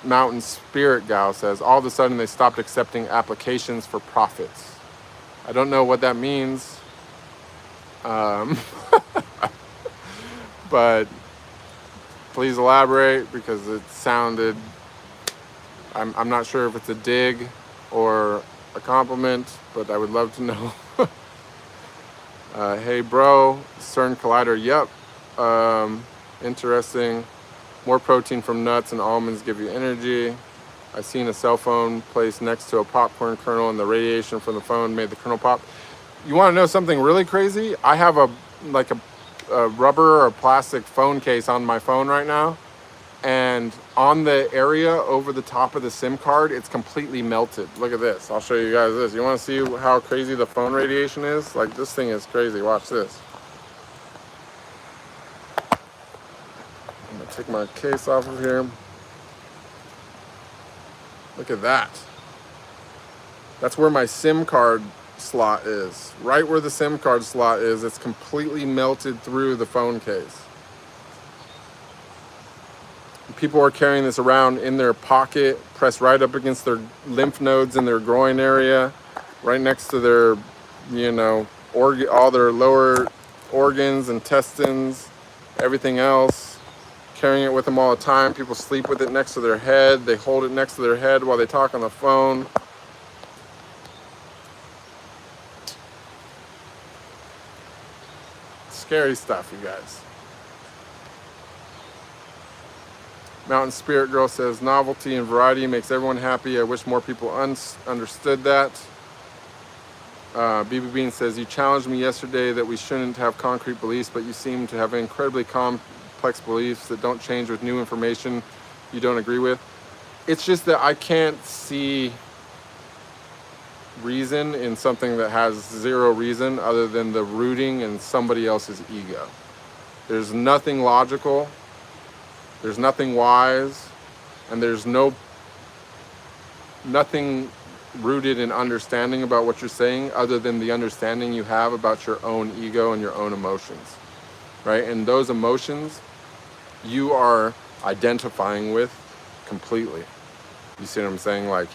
Mountain Spirit Gal says, all of a sudden they stopped accepting applications for profits. I don't know what that means, but please elaborate, because it sounded, I'm not sure if it's a dig or a compliment, but I would love to know. Hey bro, CERN Collider, yep, interesting. More protein from nuts and almonds give you energy. I've seen a cell phone placed next to a popcorn kernel, and the radiation from the phone made the kernel pop. You want to know something really crazy? I have a rubber or plastic phone case on my phone right now, and on the area over the top of the SIM card, it's completely melted. Look at this. I'll show you guys this. You want to see how crazy the phone radiation is? Like, this thing is crazy. Watch this. I'm gonna take my case off of here. Look at that. That's where my SIM card slot is. Right where the SIM card slot is, it's completely melted through the phone case. People are carrying this around in their pocket, pressed right up against their lymph nodes in their groin area, right next to their, you know, all their lower organs, intestines, everything else. Carrying it with them all the time. People sleep with it next to their head. They hold it next to their head while they talk on the phone. Scary stuff, you guys. Mountain Spirit Girl says, novelty and variety makes everyone happy. I wish more people understood that. BB Bean says, you challenged me yesterday that we shouldn't have concrete beliefs, but you seem to have incredibly complex beliefs that don't change with new information you don't agree with. It's just that I can't see reason in something that has zero reason other than the rooting in somebody else's ego. There's nothing logical. There's nothing wise, and there's nothing rooted in understanding about what you're saying other than the understanding you have about your own ego and your own emotions, right? And those emotions you are identifying with completely. You see what I'm saying? Like,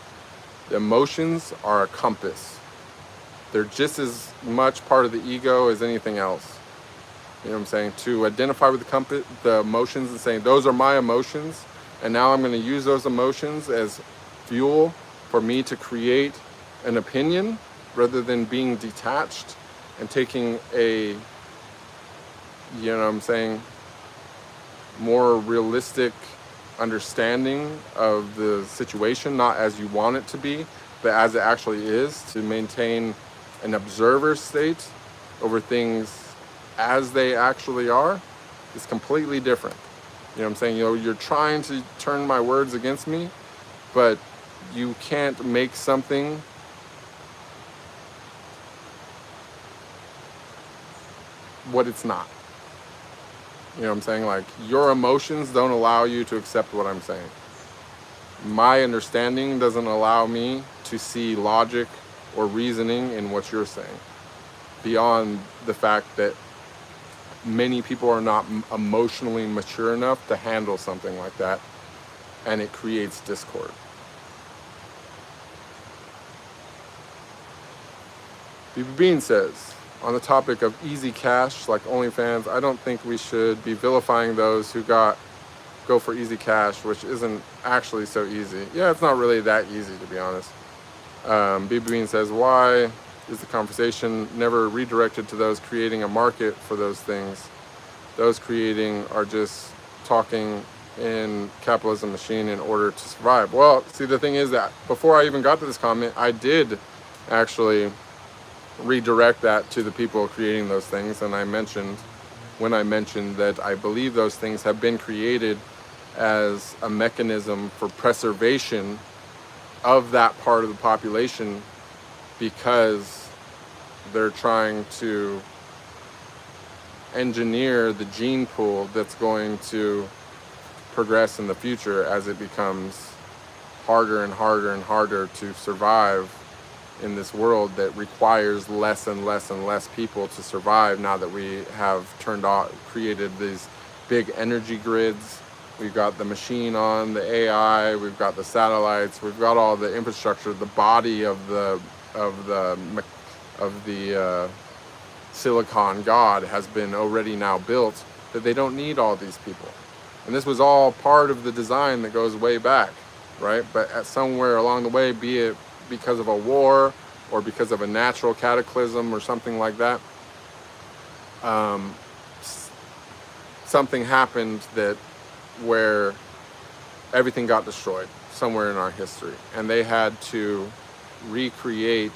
the emotions are a compass. They're just as much part of the ego as anything else. You know what I'm saying? To identify with the emotions and saying, those are my emotions, and now I'm going to use those emotions as fuel for me to create an opinion rather than being detached and taking a, you know what I'm saying, more realistic understanding of the situation, not as you want it to be, but as it actually is, to maintain an observer state over things as they actually are, is completely different. You know what I'm saying? You know, you're trying to turn my words against me, but you can't make something what it's not. You know what I'm saying? Like, your emotions don't allow you to accept what I'm saying. My understanding doesn't allow me to see logic or reasoning in what you're saying, beyond the fact that many people are not emotionally mature enough to handle something like that, and it creates discord. BB Bean says, on the topic of easy cash like OnlyFans, I don't think we should be vilifying those who go for easy cash, which isn't actually so easy. Yeah, it's not really that easy, to be honest. BB Bean says, why is the conversation never redirected to those creating a market for those things? Those creating are just talking in capitalism machine in order to survive. Well, see, the thing is that before I even got to this comment, I did actually redirect that to the people creating those things. And when I mentioned that I believe those things have been created as a mechanism for preservation of that part of the population, because they're trying to engineer the gene pool that's going to progress in the future as it becomes harder and harder and harder to survive in this world that requires less and less and less people to survive, now that we have created these big energy grids. We've got the machine on, the AI, we've got the satellites, we've got all the infrastructure, the body of the silicon god has been already now built, that they don't need all these people. And this was all part of the design that goes way back, right? But at somewhere along the way, be it because of a war or because of a natural cataclysm or something like that, something happened where everything got destroyed somewhere in our history, and they had to recreate,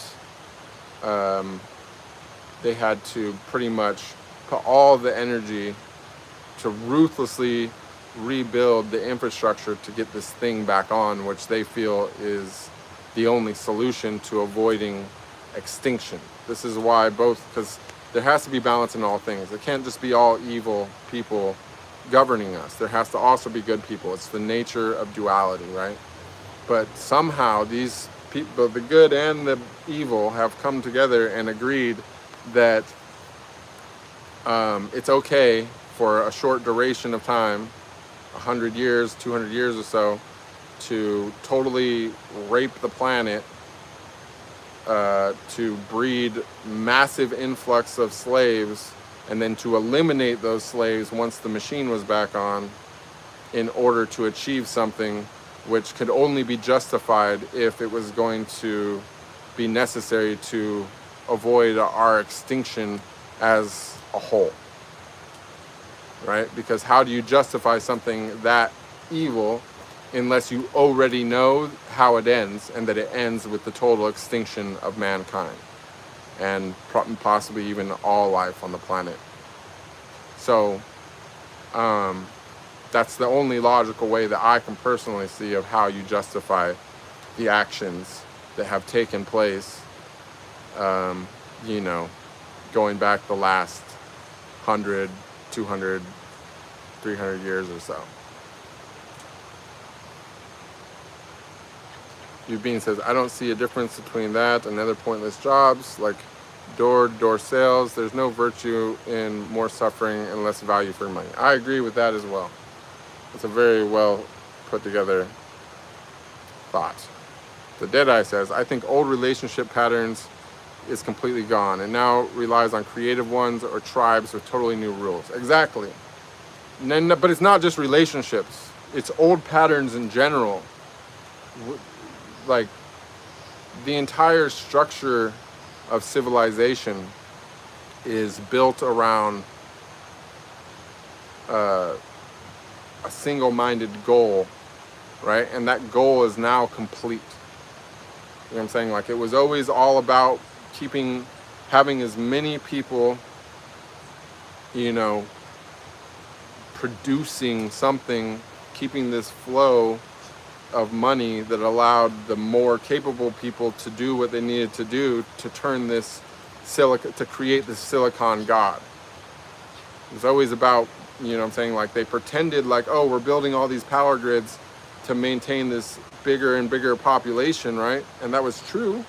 they had to pretty much put all the energy to ruthlessly rebuild the infrastructure to get this thing back on, which they feel is the only solution to avoiding extinction. This is why because there has to be balance in all things. It can't just be all evil people governing us. There has to also be good people. It's the nature of duality, right? But somehow these people, the good and the evil, have come together and agreed that it's okay for a short duration of time, 100 years, 200 years or so, to totally rape the planet, to breed massive influx of slaves, and then to eliminate those slaves once the machine was back on, in order to achieve something which could only be justified if it was going to be necessary to avoid our extinction as a whole, right? Because how do you justify something that evil unless you already know how it ends, and that it ends with the total extinction of mankind and possibly even all life on the planet? So that's the only logical way that I can personally see of how you justify the actions that have taken place, you know, going back the last 100, 200, 300 years or so. Eugene says, I don't see a difference between that and other pointless jobs like door-to-door sales. There's no virtue in more suffering and less value for money. I agree with that as well. It's a very well put together thought. The Deadeye says, I think old relationship patterns is completely gone and now relies on creative ones or tribes with totally new rules. Exactly. But it's not just relationships. It's old patterns in general. Like, the entire structure of civilization is built around a single-minded goal, right? And that goal is now complete. You know what I'm saying? Like, it was always all about having as many people, you know, producing something, keeping this flow of money that allowed the more capable people to do what they needed to do to turn this to create this silicon god. It was always about, you know what I'm saying, like they pretended like, oh, we're building all these power grids to maintain this bigger and bigger population, right? And that was true,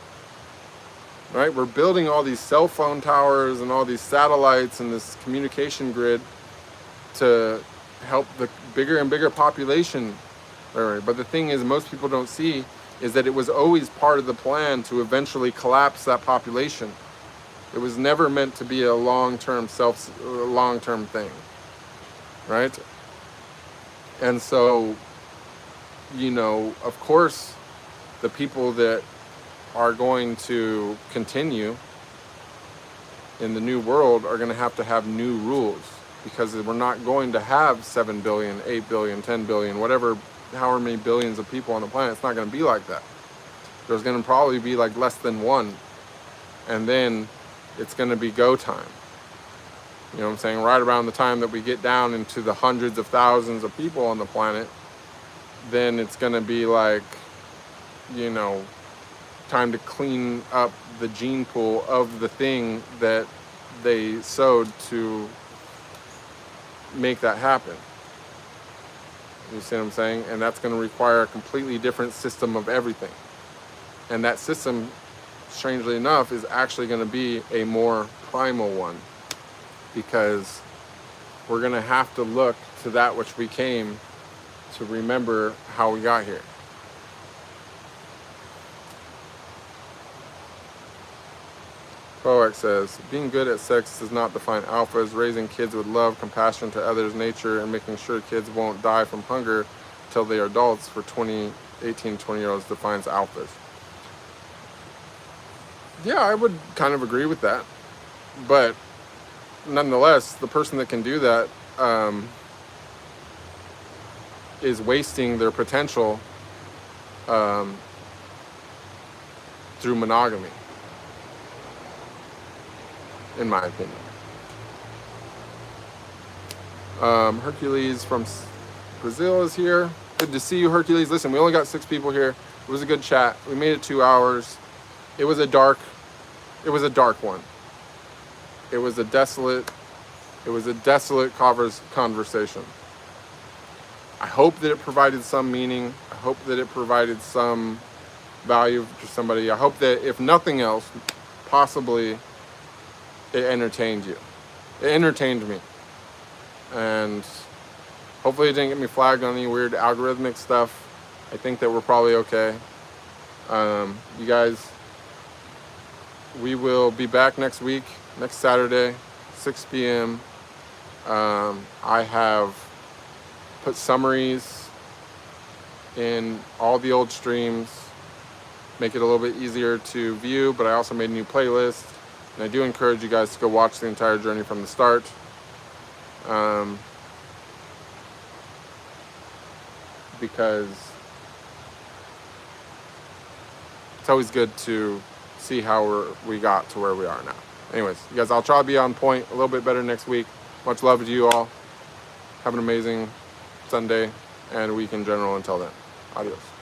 right? We're building all these cell phone towers and all these satellites and this communication grid to help the bigger and bigger population. But the thing is, most people don't see is that it was always part of the plan to eventually collapse that population. It was never meant to be a long-term thing, right? And so, you know, of course, the people that are going to continue in the new world are going to have new rules, because we're not going to have 7 billion, 8 billion, 10 billion, whatever, however many billions of people on the planet. It's not going to be like that. There's going to probably be like less than one, and then it's going to be go time. You know what I'm saying? Right around the time that we get down into the hundreds of thousands of people on the planet, then it's going to be like, you know, time to clean up the gene pool of the thing that they sowed to make that happen. You see what I'm saying? And that's going to require a completely different system of everything. And that system, strangely enough, is actually going to be a more primal one, because we're going to have to look to that which we came to remember how we got here. Poex says, being good at sex does not define alphas. Raising kids with love, compassion to others, nature, and making sure kids won't die from hunger till they are adults for 18, 20-year-olds defines alphas. Yeah, I would kind of agree with that. But nonetheless, the person that can do that is wasting their potential through monogamy, in my opinion. Hercules from Brazil is here. Good to see you, Hercules. Listen, we only got 6 people here. It was a good chat. We made it 2 hours. It was a dark one. It was a desolate conversation. I hope that it provided some meaning. I hope that it provided some value to somebody. I hope that if nothing else, possibly it entertained you. It entertained me. And hopefully it didn't get me flagged on any weird algorithmic stuff. I think that we're probably okay. You guys, we will be back next week, next Saturday, 6 p.m. I have put summaries in all the old streams, make it a little bit easier to view, but I also made a new playlist. And I do encourage you guys to go watch the entire journey from the start. Because it's always good to see how we got to where we are now. Anyways, you guys, I'll try to be on point a little bit better next week. Much love to you all. Have an amazing Sunday and week in general until then. Adios.